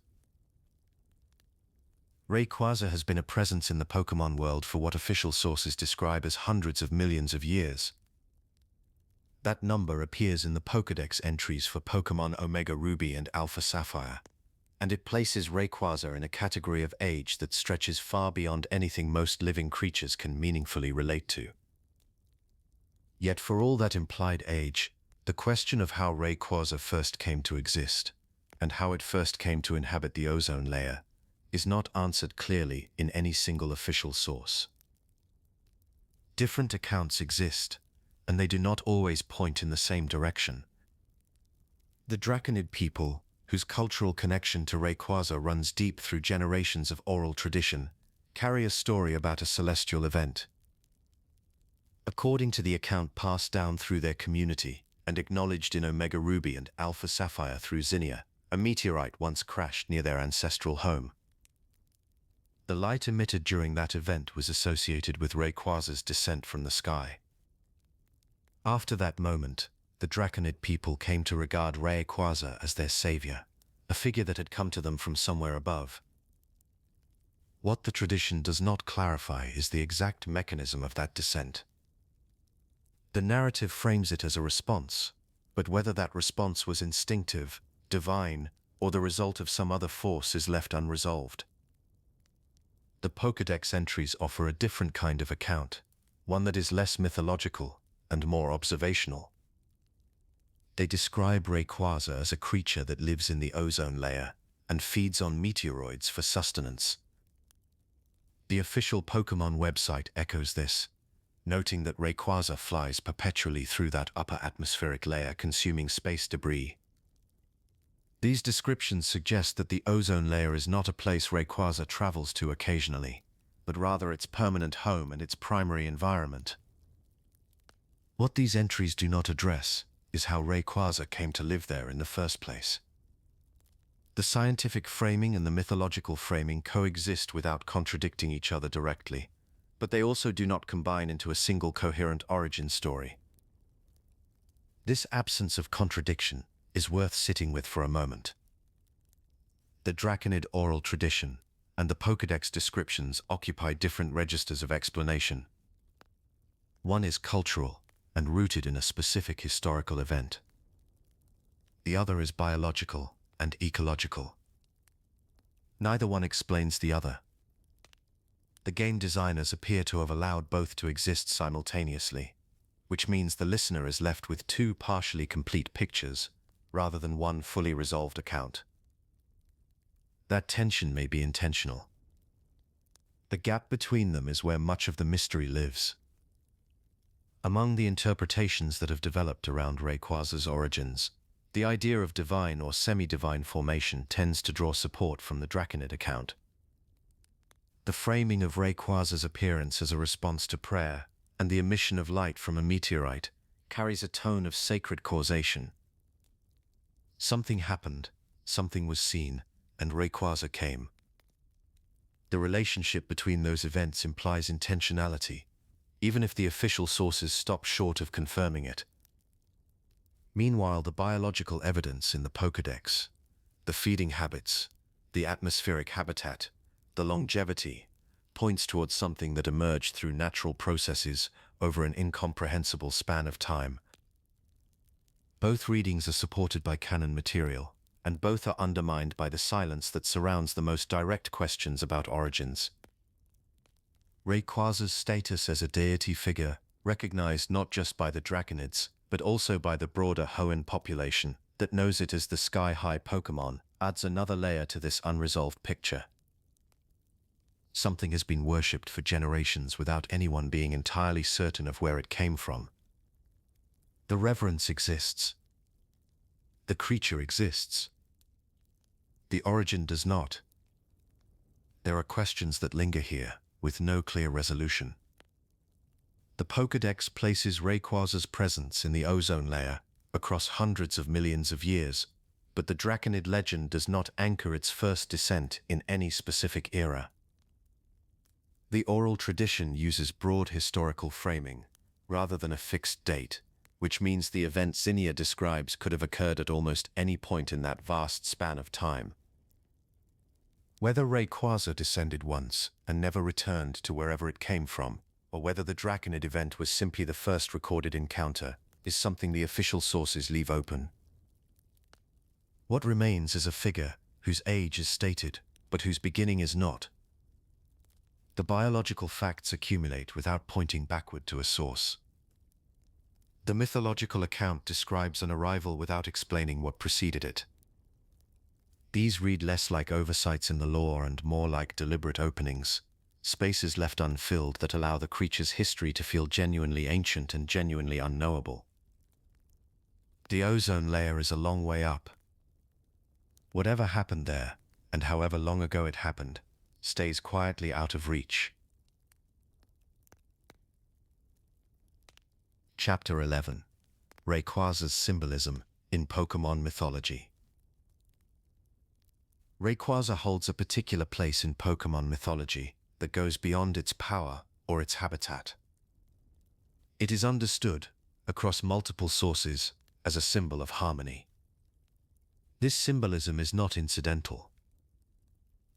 Rayquaza has been a presence in the Pokémon world for what official sources describe as hundreds of millions of years. That number appears in the Pokédex entries for Pokémon Omega Ruby and Alpha Sapphire, and it places Rayquaza in a category of age that stretches far beyond anything most living creatures can meaningfully relate to. Yet for all that implied age, The question of how Rayquaza first came to exist, and how it first came to inhabit the ozone layer, is not answered clearly in any single official source. Different accounts exist, and they do not always point in the same direction. The Draconid people, whose cultural connection to Rayquaza runs deep through generations of oral tradition, carry a story about a celestial event. According to the account passed down through their community and acknowledged in Omega Ruby and Alpha Sapphire through Zinnia, a meteorite once crashed near their ancestral home. The light emitted during that event was associated with Rayquaza's descent from the sky. After that moment, the Draconid people came to regard Rayquaza as their savior, a figure that had come to them from somewhere above. What the tradition does not clarify is the exact mechanism of that descent. The narrative frames it as a response, but whether that response was instinctive, divine, or the result of some other force is left unresolved. The Pokédex entries offer a different kind of account, one that is less mythological and more observational. They describe Rayquaza as a creature that lives in the ozone layer and feeds on meteoroids for sustenance. The official Pokémon website echoes this, noting that Rayquaza flies perpetually through that upper atmospheric layer, consuming space debris. These descriptions suggest that the ozone layer is not a place Rayquaza travels to occasionally, but rather its permanent home and its primary environment. What these entries do not address is how Rayquaza came to live there in the first place. The scientific framing and the mythological framing coexist without contradicting each other directly, but they also do not combine into a single coherent origin story. This absence of contradiction is worth sitting with for a moment. The Draconid oral tradition and the Pokédex descriptions occupy different registers of explanation. One is cultural and rooted in a specific historical event. The other is biological and ecological. Neither one explains the other. The game designers appear to have allowed both to exist simultaneously, which means the listener is left with two partially complete pictures, rather than one fully resolved account. That tension may be intentional. The gap between them is where much of the mystery lives. Among the interpretations that have developed around Rayquaza's origins, the idea of divine or semi-divine formation tends to draw support from the Draconid account. The framing of Rayquaza's appearance as a response to prayer and the emission of light from a meteorite carries a tone of sacred causation. Something happened, something was seen, and Rayquaza came. The relationship between those events implies intentionality, even if the official sources stop short of confirming it. Meanwhile, the biological evidence in the Pokédex, the feeding habits, the atmospheric habitat, the longevity, points towards something that emerged through natural processes over an incomprehensible span of time. Both readings are supported by canon material, and both are undermined by the silence that surrounds the most direct questions about origins. Rayquaza's status as a deity figure, recognized not just by the Draconids, but also by the broader Hoenn population that knows it as the sky-high Pokémon, adds another layer to this unresolved picture. Something has been worshipped for generations without anyone being entirely certain of where it came from. The reverence exists. The creature exists. The origin does not. There are questions that linger here, with no clear resolution. The Pokédex places Rayquaza's presence in the ozone layer across hundreds of millions of years, but the Draconid legend does not anchor its first descent in any specific era. The oral tradition uses broad historical framing, rather than a fixed date, which means the event Zinnia describes could have occurred at almost any point in that vast span of time. Whether Rayquaza descended once and never returned to wherever it came from, or whether the Draconid event was simply the first recorded encounter, is something the official sources leave open. What remains is a figure whose age is stated, but whose beginning is not. The biological facts accumulate without pointing backward to a source. The mythological account describes an arrival without explaining what preceded it. These read less like oversights in the lore and more like deliberate openings, spaces left unfilled that allow the creature's history to feel genuinely ancient and genuinely unknowable. The ozone layer is a long way up. Whatever happened there, and however long ago it happened, stays quietly out of reach. Chapter 11. Rayquaza's Symbolism in Pokémon Mythology. Rayquaza holds a particular place in Pokémon mythology that goes beyond its power or its habitat. It is understood, across multiple sources, as a symbol of harmony. This symbolism is not incidental.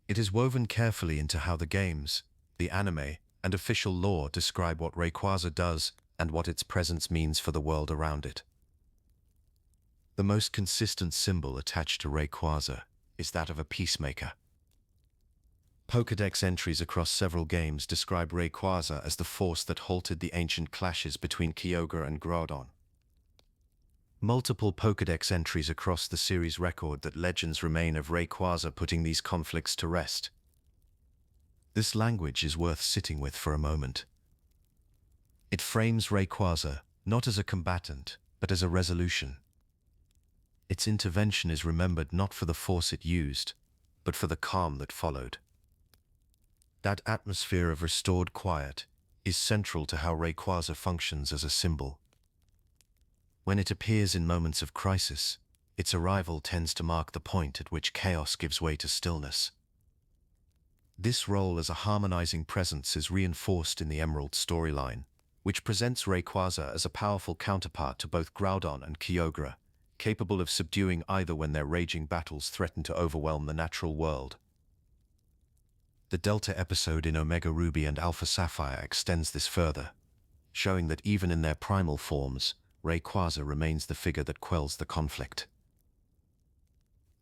It is woven carefully into how the games, the anime, and official lore describe what Rayquaza does and what its presence means for the world around it. The most consistent symbol attached to Rayquaza is that of a peacemaker. Pokédex entries across several games describe Rayquaza as the force that halted the ancient clashes between Kyogre and Groudon. Multiple Pokédex entries across the series record that legends remain of Rayquaza putting these conflicts to rest. This language is worth sitting with for a moment. It frames Rayquaza not as a combatant, but as a resolution. Its intervention is remembered not for the force it used, but for the calm that followed. That atmosphere of restored quiet is central to how Rayquaza functions as a symbol. When it appears in moments of crisis, its arrival tends to mark the point at which chaos gives way to stillness. This role as a harmonizing presence is reinforced in the Emerald storyline, which presents Rayquaza as a powerful counterpart to both Groudon and Kyogre, capable of subduing either when their raging battles threaten to overwhelm the natural world. The Delta episode in Omega Ruby and Alpha Sapphire extends this further, showing that even in their primal forms, Rayquaza remains the figure that quells the conflict.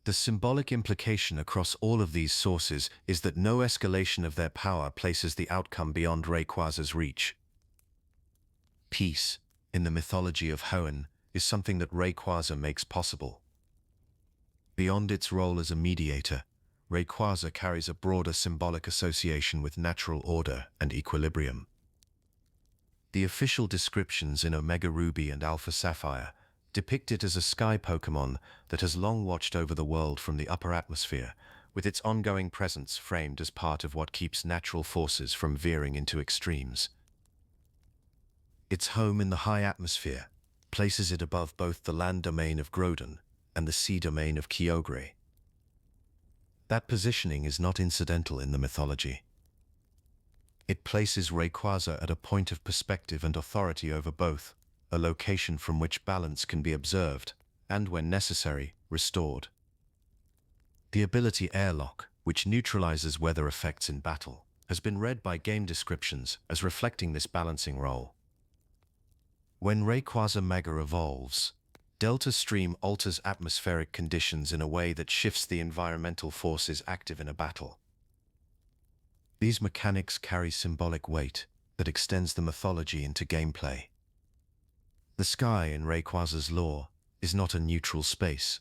The symbolic implication across all of these sources is that no escalation of their power places the outcome beyond Rayquaza's reach. Peace, in the mythology of Hoenn, is something that Rayquaza makes possible. Beyond its role as a mediator, Rayquaza carries a broader symbolic association with natural order and equilibrium. The official descriptions in Omega Ruby and Alpha Sapphire depict it as a sky Pokémon that has long watched over the world from the upper atmosphere, with its ongoing presence framed as part of what keeps natural forces from veering into extremes. Its home in the high atmosphere places it above both the land domain of Groudon and the sea domain of Kyogre. That positioning is not incidental in the mythology. It places Rayquaza at a point of perspective and authority over both, a location from which balance can be observed, and when necessary, restored. The ability Airlock, which neutralizes weather effects in battle, has been read by game descriptions as reflecting this balancing role. When Rayquaza Mega evolves, Delta Stream alters atmospheric conditions in a way that shifts the environmental forces active in a battle. These mechanics carry symbolic weight that extends the mythology into gameplay. The sky in Rayquaza's lore is not a neutral space.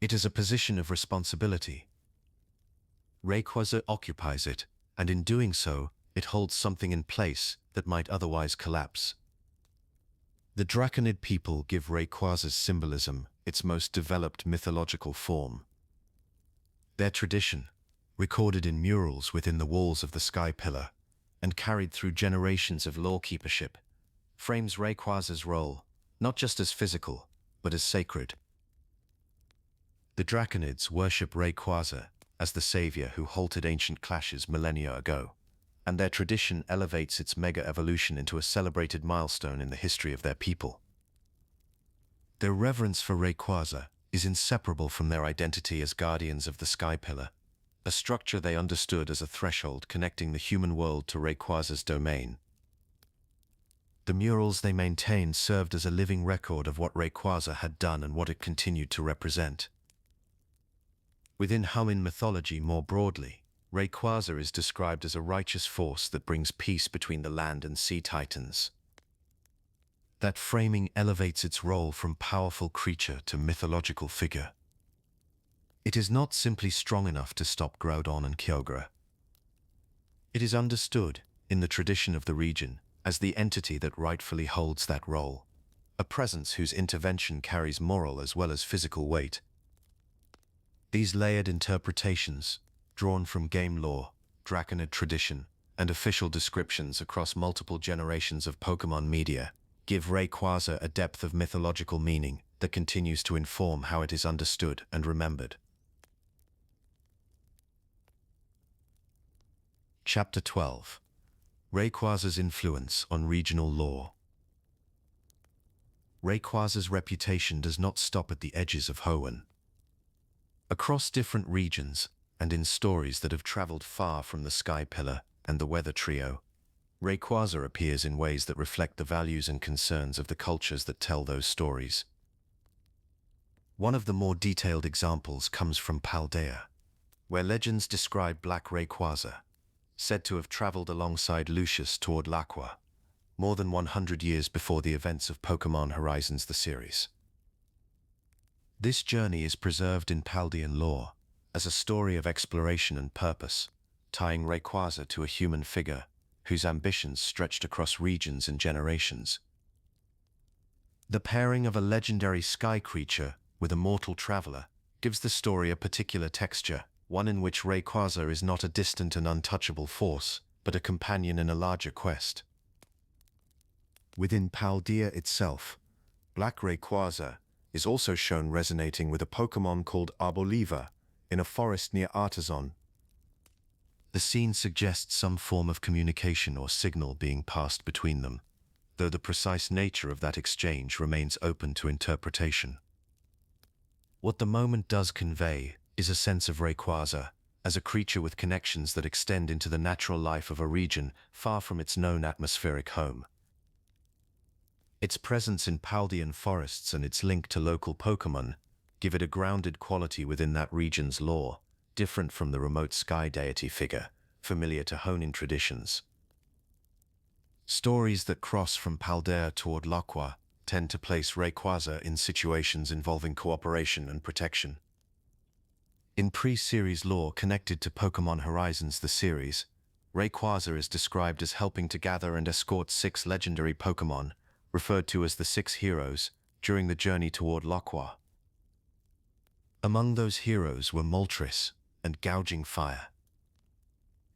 It is a position of responsibility. Rayquaza occupies it, and in doing so, it holds something in place that might otherwise collapse. The Draconid people give Rayquaza's symbolism its most developed mythological form. Their tradition, recorded in murals within the walls of the Sky Pillar, and carried through generations of lawkeepership, frames Rayquaza's role not just as physical, but as sacred. The Draconids worship Rayquaza as the savior who halted ancient clashes millennia ago, and their tradition elevates its mega evolution into a celebrated milestone in the history of their people. Their reverence for Rayquaza is inseparable from their identity as guardians of the Sky Pillar, a structure they understood as a threshold connecting the human world to Rayquaza's domain. The murals they maintained served as a living record of what Rayquaza had done and what it continued to represent. Within Hoenn mythology more broadly, Rayquaza is described as a righteous force that brings peace between the land and sea titans. That framing elevates its role from powerful creature to mythological figure. It is not simply strong enough to stop Groudon and Kyogre. It is understood, in the tradition of the region, as the entity that rightfully holds that role, a presence whose intervention carries moral as well as physical weight. These layered interpretations, drawn from game lore, Draconid tradition, and official descriptions across multiple generations of Pokémon media, give Rayquaza a depth of mythological meaning that continues to inform how it is understood and remembered. Chapter 12. Rayquaza's influence on regional lore. Rayquaza's reputation does not stop at the edges of Hoenn. Across different regions, and in stories that have traveled far from the Sky Pillar and the Weather Trio, Rayquaza appears in ways that reflect the values and concerns of the cultures that tell those stories. One of the more detailed examples comes from Paldea, where legends describe Black Rayquaza, said to have traveled alongside Lucius toward Laqua, more than 100 years before the events of Pokémon Horizons the series. This journey is preserved in Paldean lore as a story of exploration and purpose, tying Rayquaza to a human figure whose ambitions stretched across regions and generations. The pairing of a legendary sky creature with a mortal traveler gives the story a particular texture, one in which Rayquaza is not a distant and untouchable force, but a companion in a larger quest. Within Paldea itself, Black Rayquaza is also shown resonating with a Pokémon called Arboliva in a forest near Ozone. The scene suggests some form of communication or signal being passed between them, though the precise nature of that exchange remains open to interpretation. What the moment does convey is a sense of Rayquaza as a creature with connections that extend into the natural life of a region far from its known atmospheric home. Its presence in Paldean forests and its link to local Pokémon give it a grounded quality within that region's lore, different from the remote sky deity figure, familiar to Hoenn traditions. Stories that cross from Paldea toward Laqua tend to place Rayquaza in situations involving cooperation and protection. In pre-series lore connected to Pokémon Horizons the series, Rayquaza is described as helping to gather and escort 6 legendary Pokémon, referred to as the 6 heroes, during the journey toward Laqua. Among those heroes were Moltres and Gouging Fire.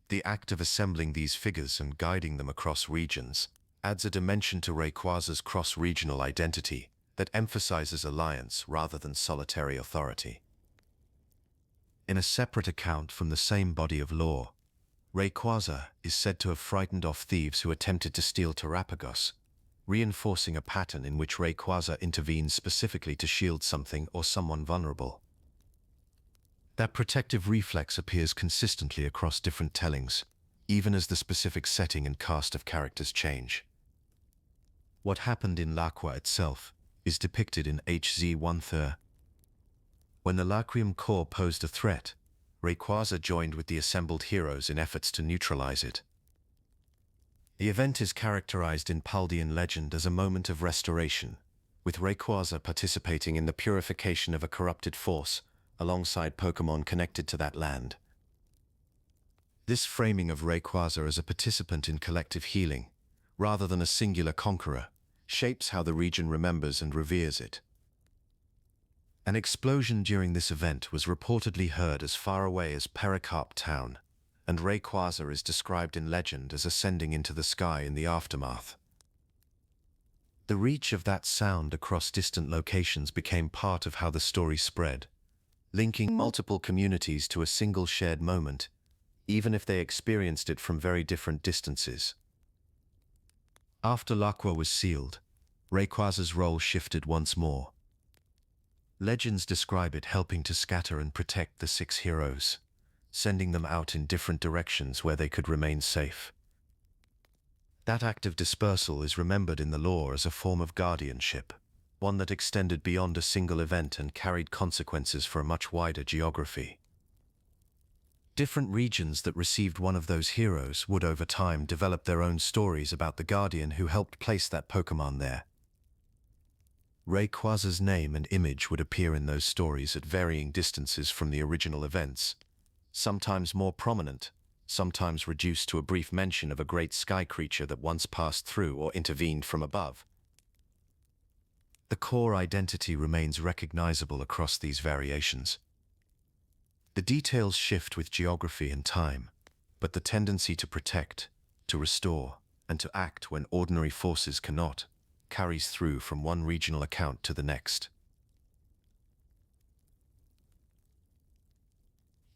The act of assembling these figures and guiding them across regions adds a dimension to Rayquaza's cross-regional identity that emphasizes alliance rather than solitary authority. In a separate account from the same body of lore, Rayquaza is said to have frightened off thieves who attempted to steal Terrapagos, reinforcing a pattern in which Rayquaza intervenes specifically to shield something or someone vulnerable. That protective reflex appears consistently across different tellings, even as the specific setting and cast of characters change. What happened in Laqua itself is depicted in HZ-1-3. When the Lacrium Core posed a threat, Rayquaza joined with the assembled heroes in efforts to neutralize it. The event is characterized in Paldean legend as a moment of restoration, with Rayquaza participating in the purification of a corrupted force alongside Pokémon connected to that land. This framing of Rayquaza as a participant in collective healing, rather than a singular conqueror, shapes how the region remembers and reveres it. An explosion during this event was reportedly heard as far away as Pericarp Town, and Rayquaza is described in legend as ascending into the sky in the aftermath. The reach of that sound across distant locations became part of how the story spread, linking multiple communities to a single shared moment, even if they experienced it from very different distances. After Laqua was sealed, Rayquaza's role shifted once more. Legends describe it helping to scatter and protect the 6 heroes, sending them out in different directions where they could remain safe. That act of dispersal is remembered in the lore as a form of guardianship, one that extended beyond a single event and carried consequences for a much wider geography. Different regions that received one of those heroes would over time develop their own stories about the Guardian who helped place that Pokémon there, Rayquaza's name and image would appear in those stories at varying distances from the original events, sometimes more prominent, sometimes reduced to a brief mention of a great sky creature that once passed through or intervened from above. The core identity remains recognizable across these variations. The details shift with geography and time, but the tendency to protect, to restore, and to act when ordinary forces cannot, carries through from one regional account to the next.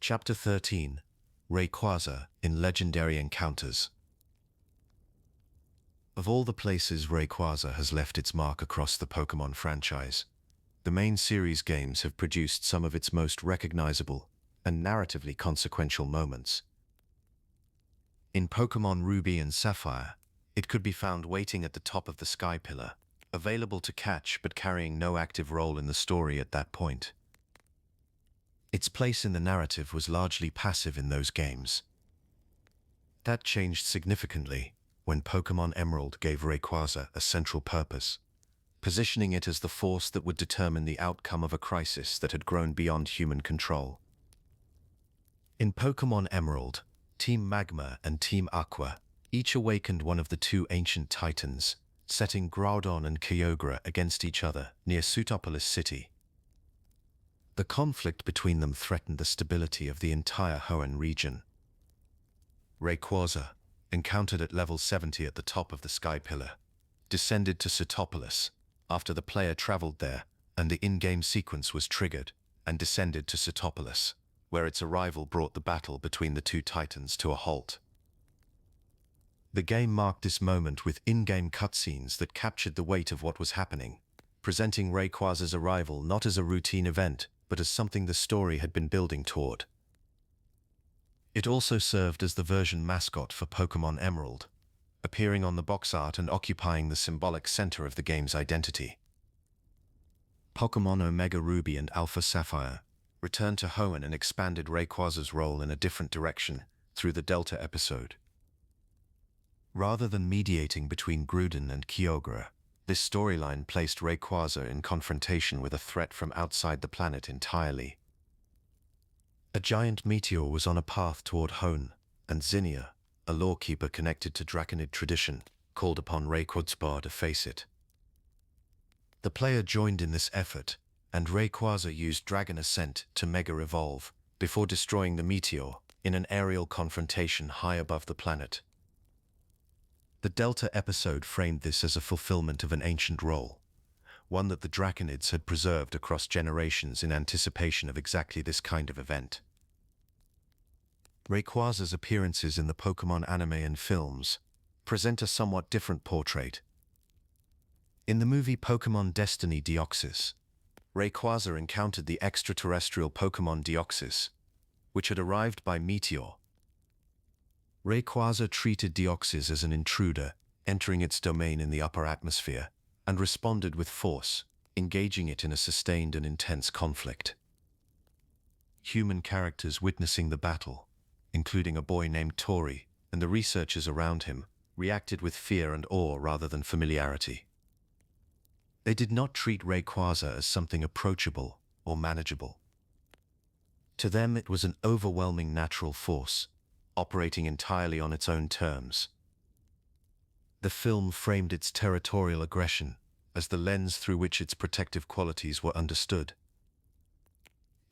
Chapter 13: Rayquaza in Legendary Encounters. Of all the places Rayquaza has left its mark across the Pokémon franchise, the main series games have produced some of its most recognizable and narratively consequential moments. In Pokémon Ruby and Sapphire, it could be found waiting at the top of the Sky Pillar, available to catch but carrying no active role in the story at that point. Its place in the narrative was largely passive in those games. That changed significantly when Pokémon Emerald gave Rayquaza a central purpose, positioning it as the force that would determine the outcome of a crisis that had grown beyond human control. In Pokémon Emerald, Team Magma and Team Aqua each awakened one of the two ancient titans, setting Groudon and Kyogre against each other near Sootopolis City. The conflict between them threatened the stability of the entire Hoenn region. Rayquaza, encountered at level 70 at the top of the Sky Pillar, descended to Sootopolis after the player traveled there and the in-game sequence was triggered, and descended to Sootopolis, where its arrival brought the battle between the two titans to a halt. The game marked this moment with in-game cutscenes that captured the weight of what was happening, presenting Rayquaza's arrival not as a routine event, but as something the story had been building toward. It also served as the version mascot for Pokémon Emerald, appearing on the box art and occupying the symbolic center of the game's identity. Pokémon Omega Ruby and Alpha Sapphire returned to Hoenn and expanded Rayquaza's role in a different direction through the Delta episode. Rather than mediating between Groudon and Kyogre, this storyline placed Rayquaza in confrontation with a threat from outside the planet entirely. A giant meteor was on a path toward Hoenn, and Zinnia, a lawkeeper connected to Draconid tradition, called upon Rayquaza to face it. The player joined in this effort, and Rayquaza used Dragon Ascent to Mega Evolve before destroying the meteor in an aerial confrontation high above the planet. The Delta episode framed this as a fulfillment of an ancient role, one that the Draconids had preserved across generations in anticipation of exactly this kind of event. Rayquaza's appearances in the Pokémon anime and films present a somewhat different portrait. In the movie Pokémon Destiny Deoxys, Rayquaza encountered the extraterrestrial Pokémon Deoxys, which had arrived by meteor. Rayquaza treated Deoxys as an intruder, entering its domain in the upper atmosphere, and responded with force, engaging it in a sustained and intense conflict. Human characters witnessing the battle, including a boy named Tori and the researchers around him, reacted with fear and awe rather than familiarity. They did not treat Rayquaza as something approachable or manageable. To them, it was an overwhelming natural force, operating entirely on its own terms. The film framed its territorial aggression as the lens through which its protective qualities were understood.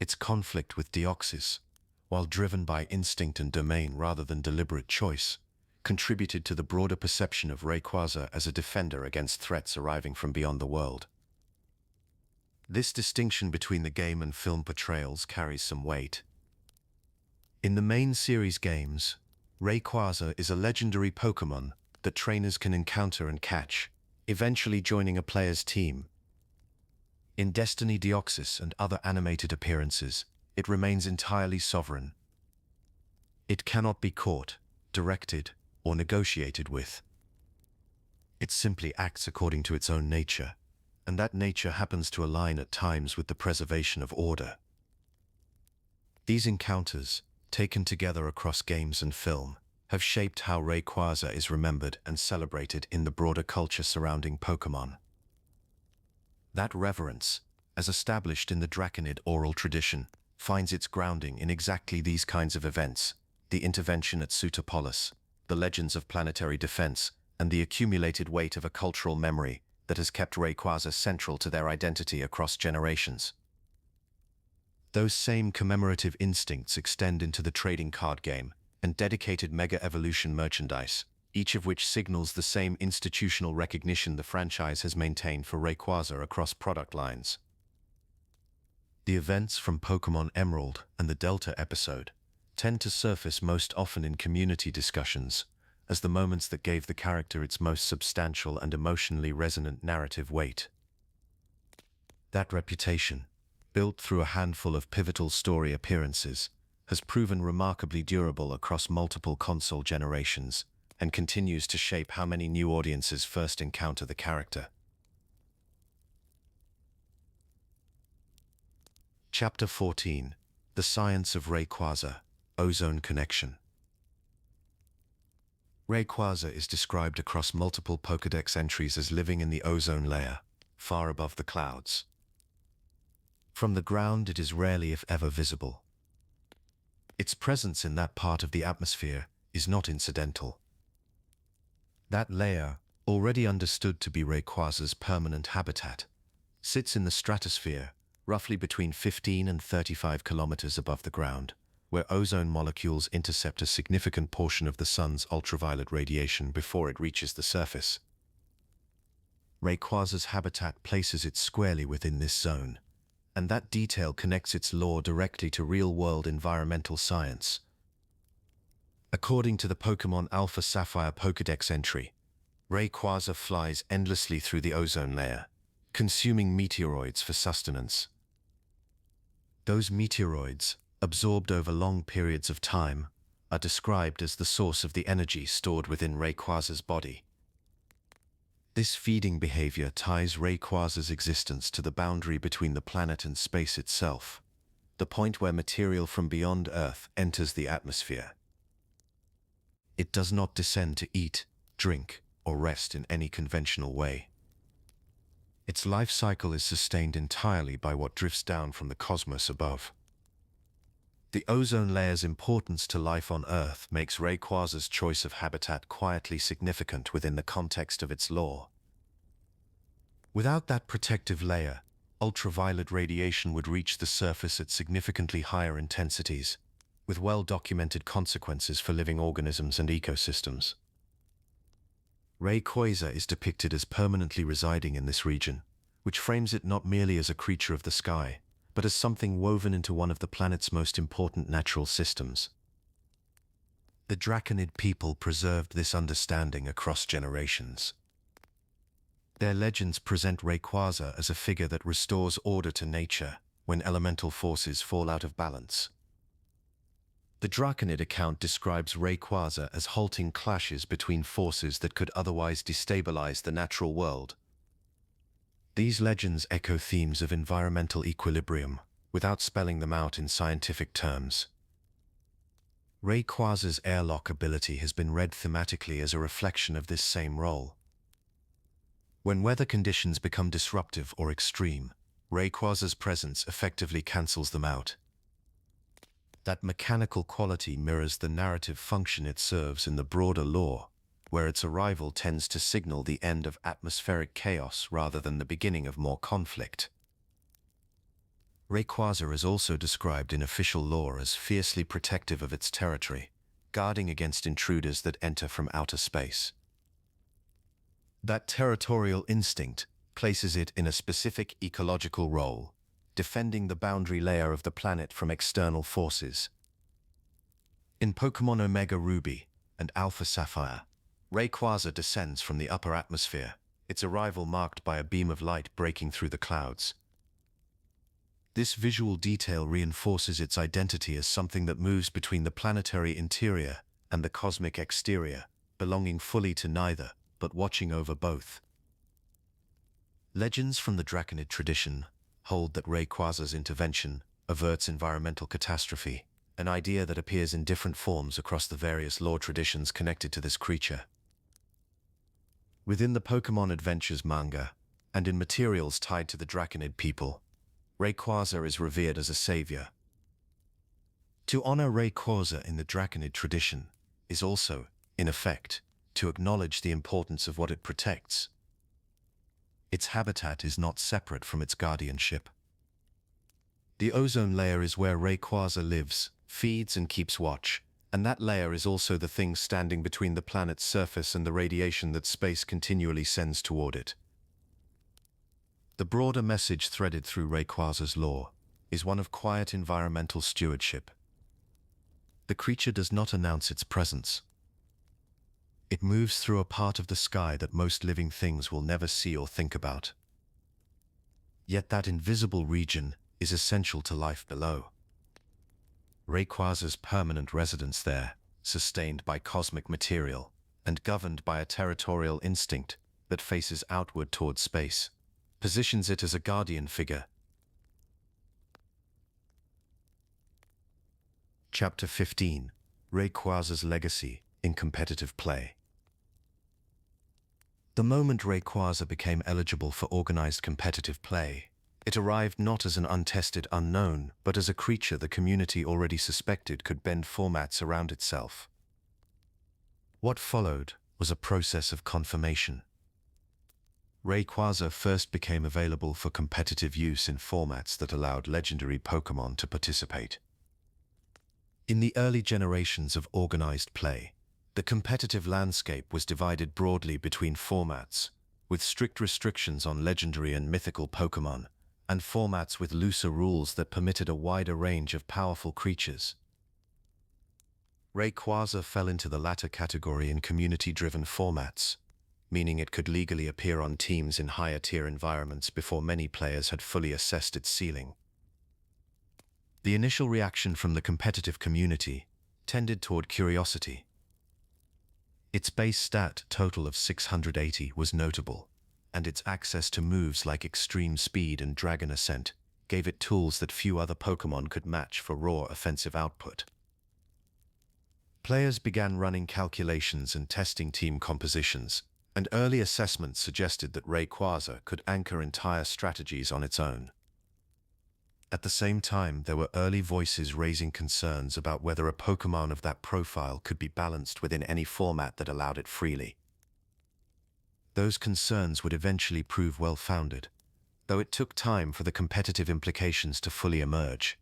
Its conflict with Deoxys, while driven by instinct and domain rather than deliberate choice, contributed to the broader perception of Rayquaza as a defender against threats arriving from beyond the world. This distinction between the game and film portrayals carries some weight. In the main series games, Rayquaza is a legendary Pokémon that trainers can encounter and catch, eventually joining a player's team. In Destiny Deoxys and other animated appearances, it remains entirely sovereign. It cannot be caught, directed, or negotiated with. It simply acts according to its own nature, and that nature happens to align at times with the preservation of order. These encounters, taken together across games and film, have shaped how Rayquaza is remembered and celebrated in the broader culture surrounding Pokémon. That reverence, as established in the Draconid oral tradition, finds its grounding in exactly these kinds of events: the intervention at Sutopolis, the legends of planetary defense, and the accumulated weight of a cultural memory that has kept Rayquaza central to their identity across generations. Those same commemorative instincts extend into the trading card game and dedicated Mega Evolution merchandise, each of which signals the same institutional recognition the franchise has maintained for Rayquaza across product lines. The events from Pokémon Emerald and the Delta episode tend to surface most often in community discussions as the moments that gave the character its most substantial and emotionally resonant narrative weight. That reputation, built through a handful of pivotal story appearances, has proven remarkably durable across multiple console generations and continues to shape how many new audiences first encounter the character. Chapter 14: The Science of Rayquaza, Ozone Connection. Rayquaza is described across multiple Pokédex entries as living in the ozone layer, far above the clouds. From the ground, it is rarely if ever visible. Its presence in that part of the atmosphere is not incidental. That layer, already understood to be Rayquaza's permanent habitat, sits in the stratosphere, roughly between 15 and 35 kilometers above the ground, where ozone molecules intercept a significant portion of the sun's ultraviolet radiation before it reaches the surface. Rayquaza's habitat places it squarely within this zone, and that detail connects its lore directly to real-world environmental science. According to the Pokémon Alpha Sapphire Pokédex entry, Rayquaza flies endlessly through the ozone layer, consuming meteoroids for sustenance. Those meteoroids, absorbed over long periods of time, are described as the source of the energy stored within Rayquaza's body. This feeding behavior ties Rayquaza's existence to the boundary between the planet and space itself, the point where material from beyond Earth enters the atmosphere. It does not descend to eat, drink, or rest in any conventional way. Its life cycle is sustained entirely by what drifts down from the cosmos above. The ozone layer's importance to life on Earth makes Rayquaza's choice of habitat quietly significant within the context of its lore. Without that protective layer, ultraviolet radiation would reach the surface at significantly higher intensities, with well-documented consequences for living organisms and ecosystems. Rayquaza is depicted as permanently residing in this region, which frames it not merely as a creature of the sky, but as something woven into one of the planet's most important natural systems. The Draconid people preserved this understanding across generations. Their legends present Rayquaza as a figure that restores order to nature when elemental forces fall out of balance. The Draconid account describes Rayquaza as halting clashes between forces that could otherwise destabilize the natural world. These legends echo themes of environmental equilibrium, without spelling them out in scientific terms. Rayquaza's airlock ability has been read thematically as a reflection of this same role. When weather conditions become disruptive or extreme, Rayquaza's presence effectively cancels them out. That mechanical quality mirrors the narrative function it serves in the broader lore, where its arrival tends to signal the end of atmospheric chaos rather than the beginning of more conflict. Rayquaza is also described in official lore as fiercely protective of its territory, guarding against intruders that enter from outer space. That territorial instinct places it in a specific ecological role, defending the boundary layer of the planet from external forces. In Pokémon Omega Ruby and Alpha Sapphire, Rayquaza descends from the upper atmosphere, its arrival marked by a beam of light breaking through the clouds. This visual detail reinforces its identity as something that moves between the planetary interior and the cosmic exterior, belonging fully to neither, but watching over both. Legends from the Draconid tradition hold that Rayquaza's intervention averts environmental catastrophe, an idea that appears in different forms across the various lore traditions connected to this creature. Within the Pokémon Adventures manga and in materials tied to the Draconid people, Rayquaza is revered as a savior. To honor Rayquaza in the Draconid tradition is also, in effect, to acknowledge the importance of what it protects. Its habitat is not separate from its guardianship. The ozone layer is where Rayquaza lives, feeds and keeps watch, and that layer is also the thing standing between the planet's surface and the radiation that space continually sends toward it. The broader message threaded through Rayquaza's lore is one of quiet environmental stewardship. The creature does not announce its presence. It moves through a part of the sky that most living things will never see or think about. Yet that invisible region is essential to life below. Rayquaza's permanent residence there, sustained by cosmic material and governed by a territorial instinct that faces outward toward space, positions it as a guardian figure. Chapter 15: Rayquaza's Legacy in Competitive Play. The moment Rayquaza became eligible for organized competitive play, it arrived not as an untested unknown, but as a creature the community already suspected could bend formats around itself. What followed was a process of confirmation. Rayquaza first became available for competitive use in formats that allowed legendary Pokémon to participate. In the early generations of organized play, the competitive landscape was divided broadly between formats, with strict restrictions on legendary and mythical Pokémon, and formats with looser rules that permitted a wider range of powerful creatures. Rayquaza fell into the latter category in community-driven formats, meaning it could legally appear on teams in higher-tier environments before many players had fully assessed its ceiling. The initial reaction from the competitive community tended toward curiosity. Its base stat total of 680 was notable, and its access to moves like Extreme Speed and Dragon Ascent gave it tools that few other Pokémon could match for raw offensive output. Players began running calculations and testing team compositions, and early assessments suggested that Rayquaza could anchor entire strategies on its own. At the same time, there were early voices raising concerns about whether a Pokémon of that profile could be balanced within any format that allowed it freely. Those concerns would eventually prove well-founded, though it took time for the competitive implications to fully emerge.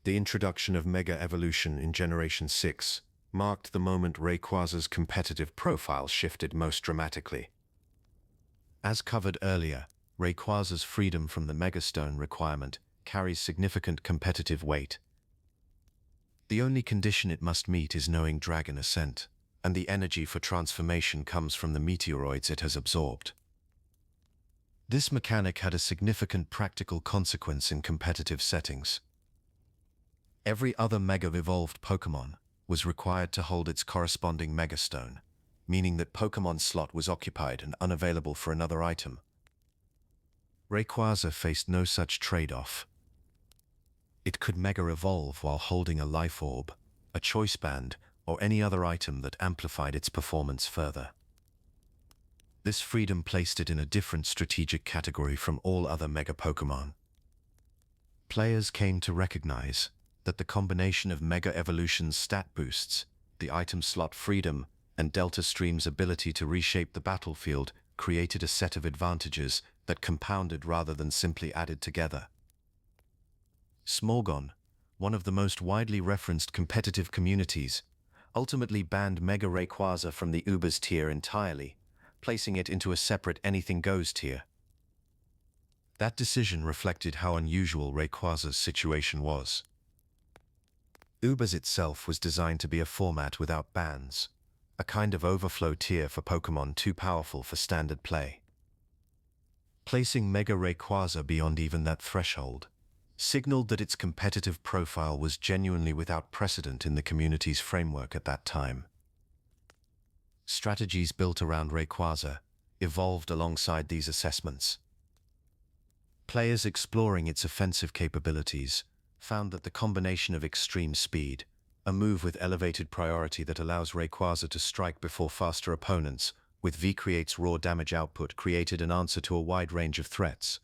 The introduction of Mega Evolution in Generation 6 marked the moment Rayquaza's competitive profile shifted most dramatically. As covered earlier, Rayquaza's freedom from the Megastone requirement carries significant competitive weight. The only condition it must meet is knowing Dragon Ascent, and the energy for transformation comes from the meteoroids it has absorbed. This mechanic had a significant practical consequence in competitive settings. Every other Mega-evolved Pokémon was required to hold its corresponding Megastone, meaning that Pokémon's slot was occupied and unavailable for another item. Rayquaza faced no such trade-off. It could Mega-evolve while holding a Life Orb, a Choice Band, or any other item that amplified its performance further. This freedom placed it in a different strategic category from all other Mega Pokémon. Players came to recognize that the combination of Mega Evolution's stat boosts, the item slot freedom, and Delta Stream's ability to reshape the battlefield created a set of advantages that compounded rather than simply added together. Smogon, one of the most widely referenced competitive communities, ultimately banned Mega Rayquaza from the Ubers tier entirely, placing it into a separate Anything Goes tier. That decision reflected how unusual Rayquaza's situation was. Ubers itself was designed to be a format without bans, a kind of overflow tier for Pokémon too powerful for standard play. Placing Mega Rayquaza beyond even that threshold signaled that its competitive profile was genuinely without precedent in the community's framework at that time. Strategies built around Rayquaza evolved alongside these assessments. Players exploring its offensive capabilities found that the combination of Extreme Speed, a move with elevated priority that allows Rayquaza to strike before faster opponents, with V Create's raw damage output created an answer to a wide range of threats.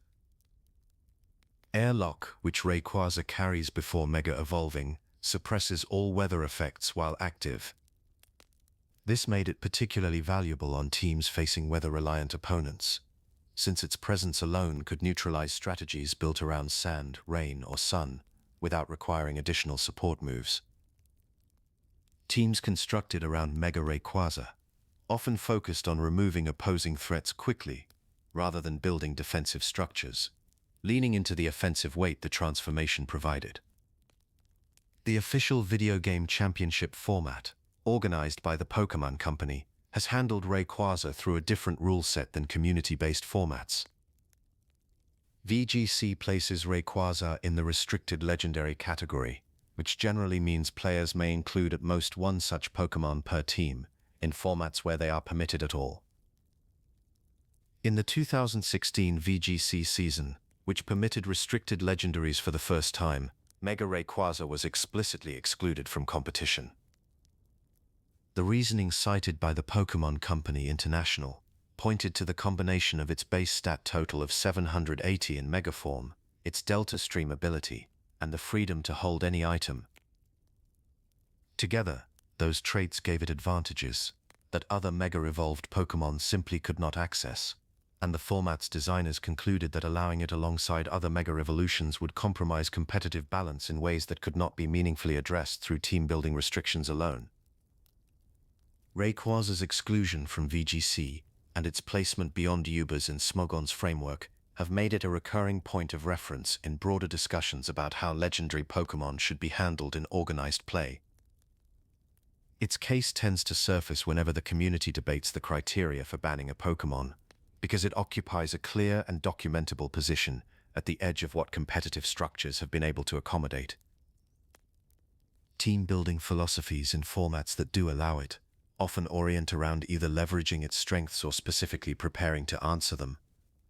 Airlock, which Rayquaza carries before Mega Evolving, suppresses all weather effects while active. This made it particularly valuable on teams facing weather-reliant opponents, since its presence alone could neutralize strategies built around sand, rain, or sun, without requiring additional support moves. Teams constructed around Mega Rayquaza often focused on removing opposing threats quickly, rather than building defensive structures, leaning into the offensive weight the transformation provided. The official video game championship format, organized by the Pokémon Company, has handled Rayquaza through a different rule set than community-based formats. VGC places Rayquaza in the restricted legendary category, which generally means players may include at most one such Pokémon per team, in formats where they are permitted at all. In the 2016 VGC season, which permitted restricted legendaries for the first time, Mega Rayquaza was explicitly excluded from competition. The reasoning cited by the Pokémon Company International pointed to the combination of its base stat total of 780 in Mega form, its Delta Stream ability, and the freedom to hold any item. Together, those traits gave it advantages that other Mega-evolved Pokémon simply could not access, and the format's designers concluded that allowing it alongside other Mega-evolutions would compromise competitive balance in ways that could not be meaningfully addressed through team-building restrictions alone. Rayquaza's exclusion from VGC and its placement beyond Yuba's and Smogon's framework have made it a recurring point of reference in broader discussions about how legendary Pokémon should be handled in organized play. Its case tends to surface whenever the community debates the criteria for banning a Pokémon, because it occupies a clear and documentable position at the edge of what competitive structures have been able to accommodate. Team-building philosophies in formats that do allow it often orient around either leveraging its strengths or specifically preparing to answer them,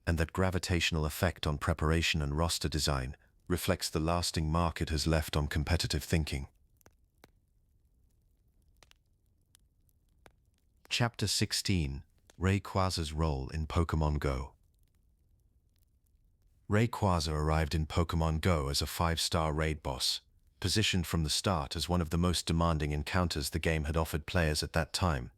and that gravitational effect on preparation and roster design reflects the lasting mark it has left on competitive thinking. Chapter 16: Rayquaza's Role in Pokémon Go. Rayquaza arrived in Pokémon Go as a 5-star raid boss, positioned from the start as one of the most demanding encounters the game had offered players at that time.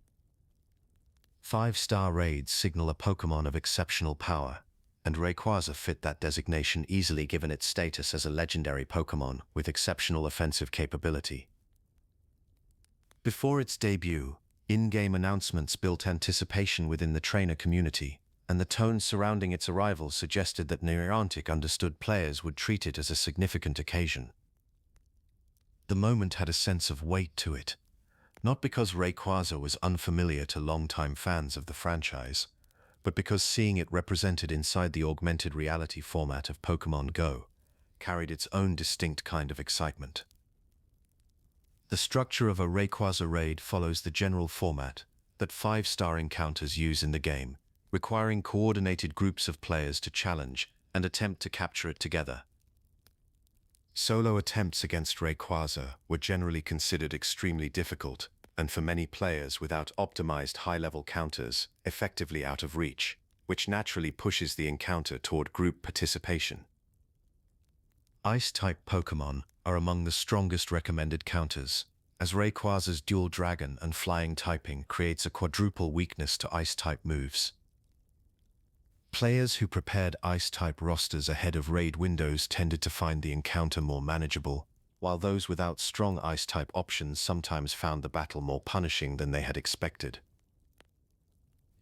5-star raids signal a Pokémon of exceptional power, and Rayquaza fit that designation easily given its status as a legendary Pokémon with exceptional offensive capability. Before its debut, in-game announcements built anticipation within the trainer community, and the tone surrounding its arrival suggested that Niantic understood players would treat it as a significant occasion. The moment had a sense of weight to it, not because Rayquaza was unfamiliar to longtime fans of the franchise, but because seeing it represented inside the augmented reality format of Pokémon Go carried its own distinct kind of excitement. The structure of a Rayquaza raid follows the general format that 5-star encounters use in the game, requiring coordinated groups of players to challenge and attempt to capture it together. Solo attempts against Rayquaza were generally considered extremely difficult, and for many players without optimized high-level counters, effectively out of reach, which naturally pushes the encounter toward group participation. Ice-type Pokémon are among the strongest recommended counters, as Rayquaza's dual dragon and flying typing creates a quadruple weakness to Ice-type moves. Players who prepared Ice-type rosters ahead of raid windows tended to find the encounter more manageable, while those without strong Ice-type options sometimes found the battle more punishing than they had expected.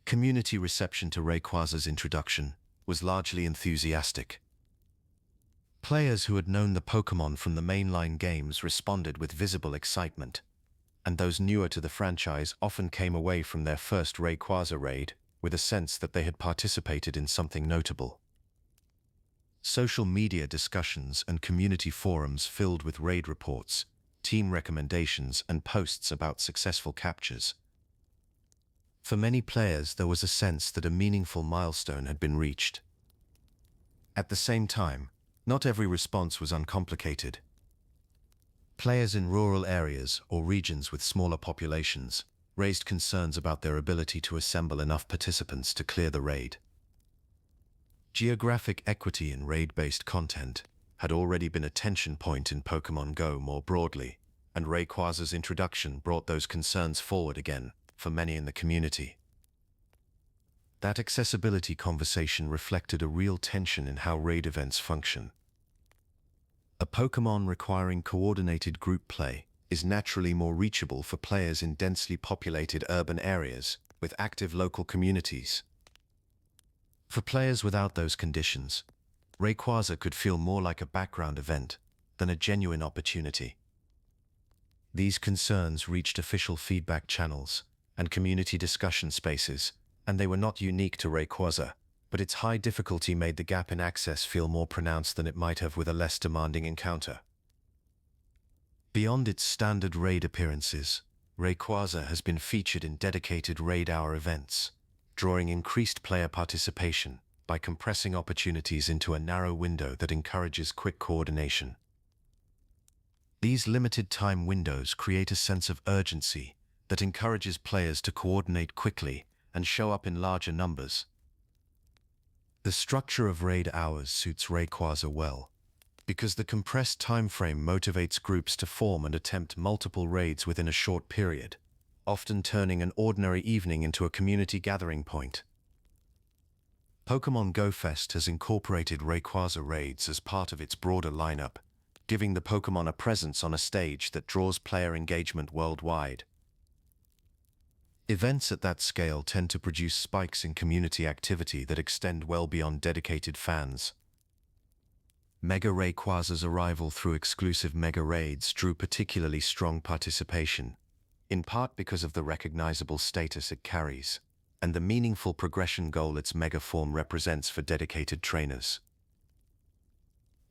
Community reception to Rayquaza's introduction was largely enthusiastic. Players who had known the Pokémon from the mainline games responded with visible excitement, and those newer to the franchise often came away from their first Rayquaza raid with a sense that they had participated in something notable. Social media discussions and community forums filled with raid reports, team recommendations, and posts about successful captures. For many players, there was a sense that a meaningful milestone had been reached. At the same time, not every response was uncomplicated. Players in rural areas or regions with smaller populations raised concerns about their ability to assemble enough participants to clear the raid. Geographic equity in raid-based content had already been a tension point in Pokémon Go more broadly, and Rayquaza's introduction brought those concerns forward again for many in the community. That accessibility conversation reflected a real tension in how raid events function. A Pokémon requiring coordinated group play is naturally more reachable for players in densely populated urban areas with active local communities. For players without those conditions, Rayquaza could feel more like a background event than a genuine opportunity. These concerns reached official feedback channels and community discussion spaces, and they were not unique to Rayquaza, but its high difficulty made the gap in access feel more pronounced than it might have with a less demanding encounter. Beyond its standard raid appearances, Rayquaza has been featured in dedicated raid hour events, drawing increased player participation by compressing opportunities into a narrow window that encourages quick coordination. These limited time windows create a sense of urgency that encourages players to coordinate quickly and show up in larger numbers. The structure of raid hours suits Rayquaza well, because the compressed time frame motivates groups to form and attempt multiple raids within a short period, often turning an ordinary evening into a community gathering point. Pokémon Go Fest has incorporated Rayquaza raids as part of its broader lineup, giving the Pokémon a presence on a stage that draws player engagement worldwide. Events at that scale tend to produce spikes in community activity that extend well beyond dedicated fans. Mega Rayquaza's arrival through exclusive Mega Raids drew particularly strong participation, in part because of the recognizable status it carries, and the meaningful progression goal its Mega form represents for dedicated trainers.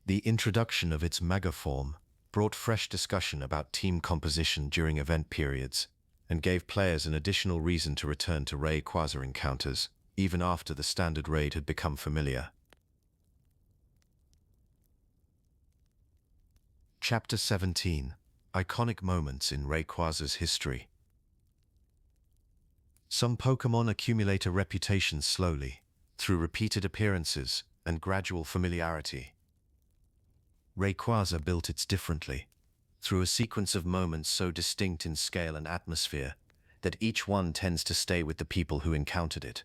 The introduction of its Mega form brought fresh discussion about team composition during event periods, and gave players an additional reason to return to Rayquaza encounters, even after the standard raid had become familiar. Chapter 17: Iconic Moments in Rayquaza's History. Some Pokémon accumulate a reputation slowly, through repeated appearances and gradual familiarity. Rayquaza built its differently, through a sequence of moments so distinct in scale and atmosphere that each one tends to stay with the people who encountered it.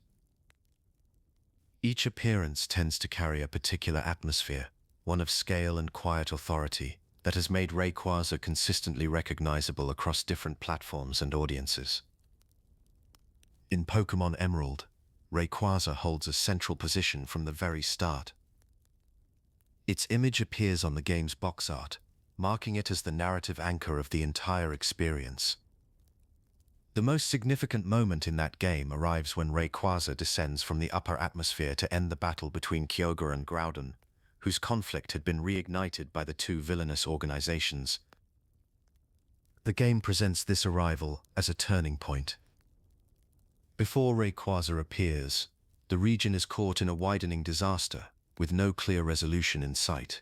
Each appearance tends to carry a particular atmosphere, one of scale and quiet authority, that has made Rayquaza consistently recognizable across different platforms and audiences. In Pokémon Emerald, Rayquaza holds a central position from the very start. Its image appears on the game's box art, marking it as the narrative anchor of the entire experience. The most significant moment in that game arrives when Rayquaza descends from the upper atmosphere to end the battle between Kyogre and Groudon, whose conflict had been reignited by the two villainous organizations. The game presents this arrival as a turning point. Before Rayquaza appears, the region is caught in a widening disaster, with no clear resolution in sight.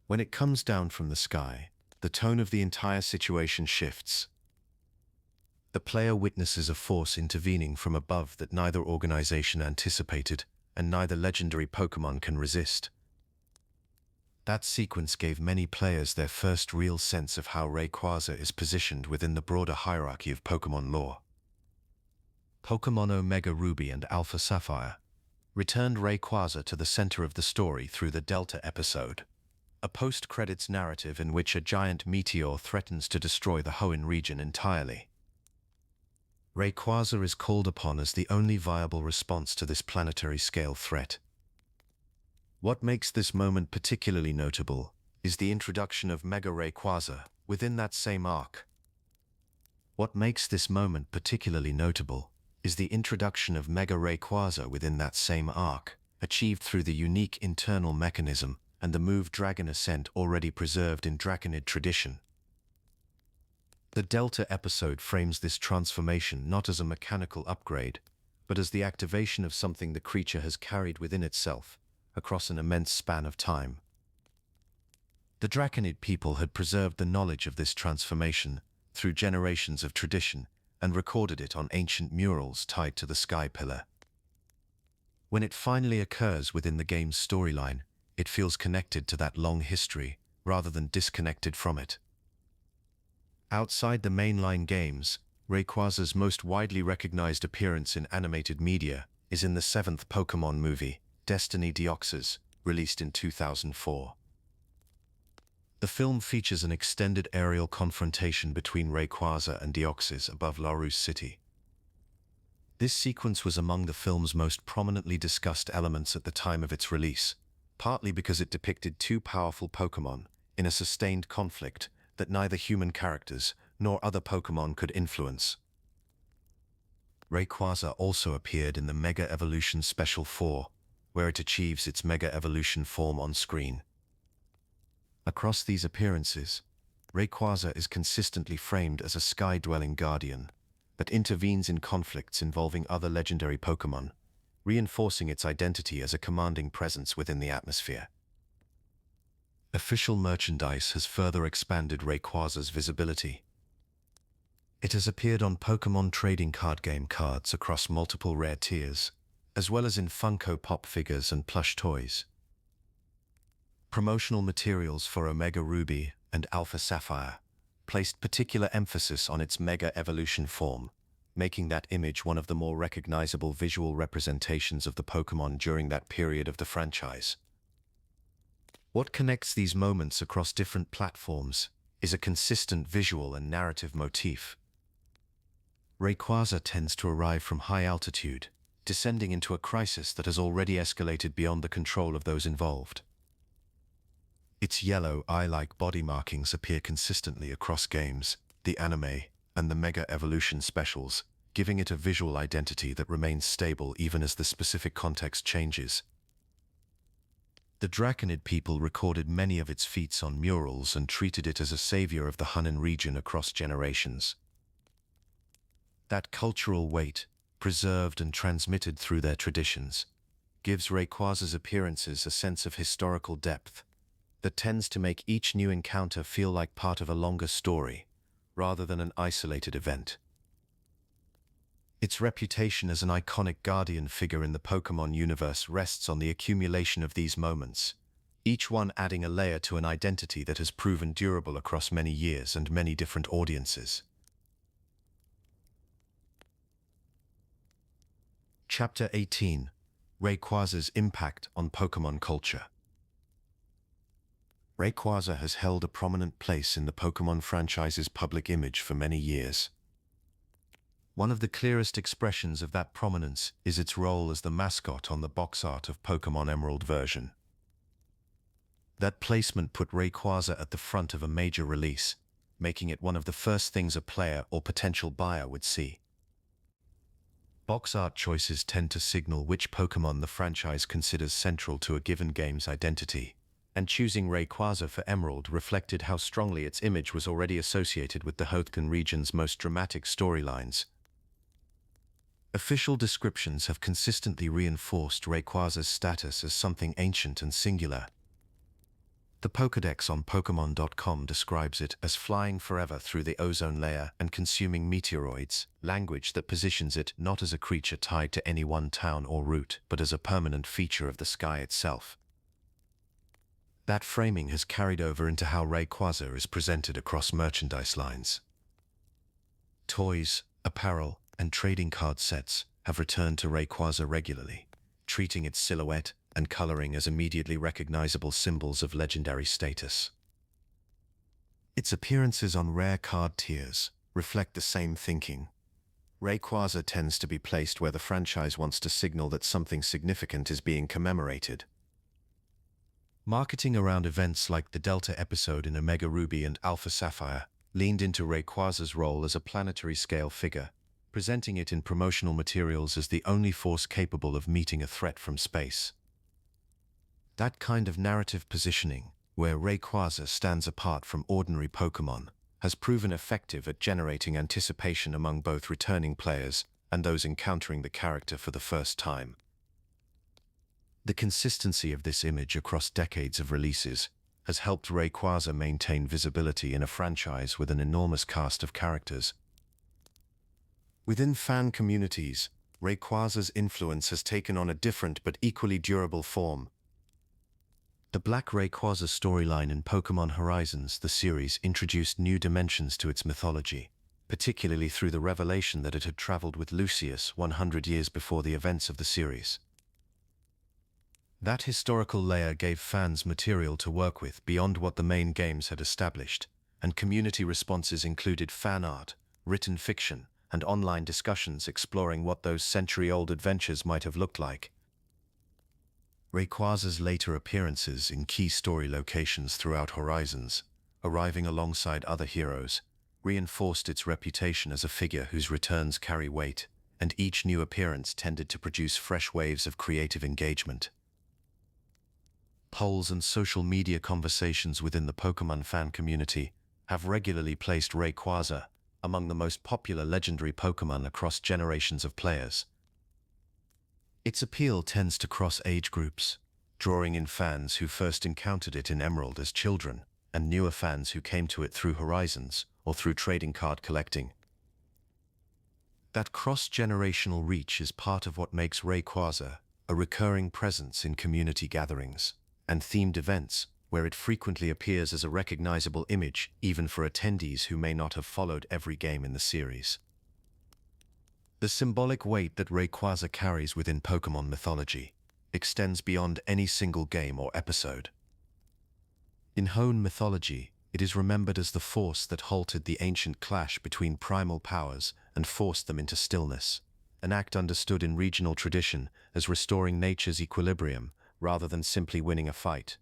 When it comes down from the sky, the tone of the entire situation shifts. The player witnesses a force intervening from above that neither organization anticipated, and neither legendary Pokémon can resist. That sequence gave many players their first real sense of how Rayquaza is positioned within the broader hierarchy of Pokémon lore. Pokémon Omega Ruby and Alpha Sapphire returned Rayquaza to the center of the story through the Delta episode, a post-credits narrative in which a giant meteor threatens to destroy the Hoenn region entirely. Rayquaza is called upon as the only viable response to this planetary-scale threat. What makes this moment particularly notable is the introduction of Mega Rayquaza within that same arc. What makes this moment particularly notable is the introduction of Mega Rayquaza within that same arc, achieved through the unique internal mechanism and the move Dragon Ascent already preserved in Draconid tradition. The Delta episode frames this transformation not as a mechanical upgrade, but as the activation of something the creature has carried within itself across an immense span of time. The Draconid people had preserved the knowledge of this transformation through generations of tradition, and recorded it on ancient murals tied to the sky pillar. When it finally occurs within the game's storyline, it feels connected to that long history rather than disconnected from it. Outside the mainline games, Rayquaza's most widely recognized appearance in animated media is in the seventh Pokémon movie, Destiny Deoxys, released in 2004. The film features an extended aerial confrontation between Rayquaza and Deoxys above Larousse City. This sequence was among the film's most prominently discussed elements at the time of its release, partly because it depicted two powerful Pokémon in a sustained conflict that neither human characters nor other Pokémon could influence. Rayquaza also appeared in the Mega Evolution Special 4, where it achieves its Mega Evolution form on screen. Across these appearances, Rayquaza is consistently framed as a sky-dwelling guardian that intervenes in conflicts involving other legendary Pokémon, reinforcing its identity as a commanding presence within the atmosphere. Official merchandise has further expanded Rayquaza's visibility. It has appeared on Pokémon trading card game cards across multiple rare tiers, as well as in Funko Pop figures and plush toys. Promotional materials for Omega Ruby and Alpha Sapphire placed particular emphasis on its Mega Evolution form, making that image one of the more recognizable visual representations of the Pokémon during that period of the franchise. What connects these moments across different platforms is a consistent visual and narrative motif. Rayquaza tends to arrive from high altitude, descending into a crisis that has already escalated beyond the control of those involved. Its yellow, eye-like body markings appear consistently across games, the anime, and the Mega Evolution specials, giving it a visual identity that remains stable even as the specific context changes. The Draconid people recorded many of its feats on murals and treated it as a savior of the Hoenn region across generations. That cultural weight, preserved and transmitted through their traditions, gives Rayquaza's appearances a sense of historical depth that tends to make each new encounter feel like part of a longer story, rather than an isolated event. Its reputation as an iconic guardian figure in the Pokémon universe rests on the accumulation of these moments, each one adding a layer to an identity that has proven durable across many years and many different audiences. Chapter 18: Rayquaza's Impact on Pokémon Culture. Rayquaza has held a prominent place in the Pokémon franchise's public image for many years. One of the clearest expressions of that prominence is its role as the mascot on the box art of Pokémon Emerald version. That placement put Rayquaza at the front of a major release, making it one of the first things a player or potential buyer would see. Box art choices tend to signal which Pokémon the franchise considers central to a given game's identity, and choosing Rayquaza for Emerald reflected how strongly its image was already associated with the Hoenn region's most dramatic storylines. Official descriptions have consistently reinforced Rayquaza's status as something ancient and singular. The Pokédex on Pokémon.com describes it as flying forever through the ozone layer and consuming meteoroids, language that positions it not as a creature tied to any one town or route, but as a permanent feature of the sky itself. That framing has carried over into how Rayquaza is presented across merchandise lines. Toys, apparel, and trading card sets have returned to Rayquaza regularly, treating its silhouette and coloring as immediately recognizable symbols of legendary status. Its appearances on rare card tiers reflect the same thinking. Rayquaza tends to be placed where the franchise wants to signal that something significant is being commemorated. Marketing around events like the Delta episode in Omega Ruby and Alpha Sapphire leaned into Rayquaza's role as a planetary-scale figure, presenting it in promotional materials as the only force capable of meeting a threat from space. That kind of narrative positioning, where Rayquaza stands apart from ordinary Pokémon, has proven effective at generating anticipation among both returning players and those encountering the character for the first time. The consistency of this image across decades of releases has helped Rayquaza maintain visibility in a franchise with an enormous cast of characters. Within fan communities, Rayquaza's influence has taken on a different but equally durable form. The Black Rayquaza storyline in Pokémon Horizons, the series, introduced new dimensions to its mythology, particularly through the revelation that it had traveled with Lucius 100 years before the events of the series. That historical layer gave fans material to work with beyond what the main games had established, and community responses included fan art, written fiction, and online discussions exploring what those century-old adventures might have looked like. Rayquaza's later appearances in key story locations throughout Horizons, arriving alongside other heroes, reinforced its reputation as a figure whose returns carry weight, and each new appearance tended to produce fresh waves of creative engagement. Polls and social media conversations within the Pokémon fan community have regularly placed Rayquaza among the most popular legendary Pokémon across generations of players. Its appeal tends to cross age groups, drawing in fans who first encountered it in Emerald as children, and newer fans who came to it through Horizons or through trading card collecting. That cross-generational reach is part of what makes Rayquaza a recurring presence in community gatherings and themed events, where it frequently appears as a recognizable image even for attendees who may not have followed every game in the series. The symbolic weight that Rayquaza carries within Pokémon mythology extends beyond any single game or episode. In Hoenn mythology, it is remembered as the force that halted the ancient clash between primal powers and forced them into stillness, an act understood in regional tradition as restoring nature's equilibrium rather than simply winning a fight.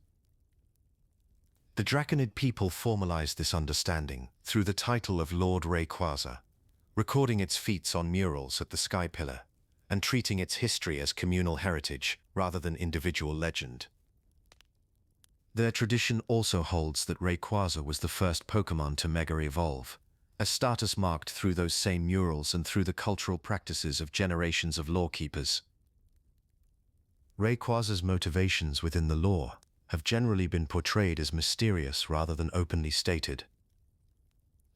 The Draconid people formalized this understanding through the title of Lord Rayquaza, recording its feats on murals at the Sky Pillar, and treating its history as communal heritage rather than individual legend. Their tradition also holds that Rayquaza was the first Pokémon to Mega Evolve, a status marked through those same murals and through the cultural practices of generations of lore-keepers. Rayquaza's motivations within the lore have generally been portrayed as mysterious rather than openly stated.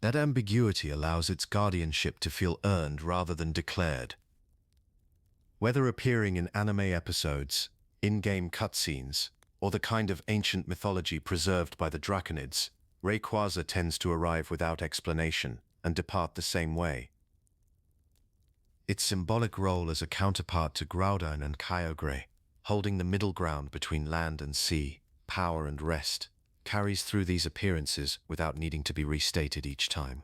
That ambiguity allows its guardianship to feel earned rather than declared. Whether appearing in anime episodes, in-game cutscenes, or the kind of ancient mythology preserved by the Draconids, Rayquaza tends to arrive without explanation and depart the same way. Its symbolic role as a counterpart to Groudon and Kyogre, holding the middle ground between land and sea, power and rest, carries through these appearances without needing to be restated each time.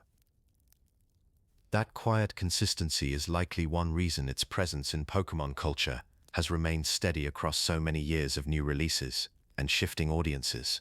That quiet consistency is likely one reason its presence in Pokémon culture has remained steady across so many years of new releases and shifting audiences.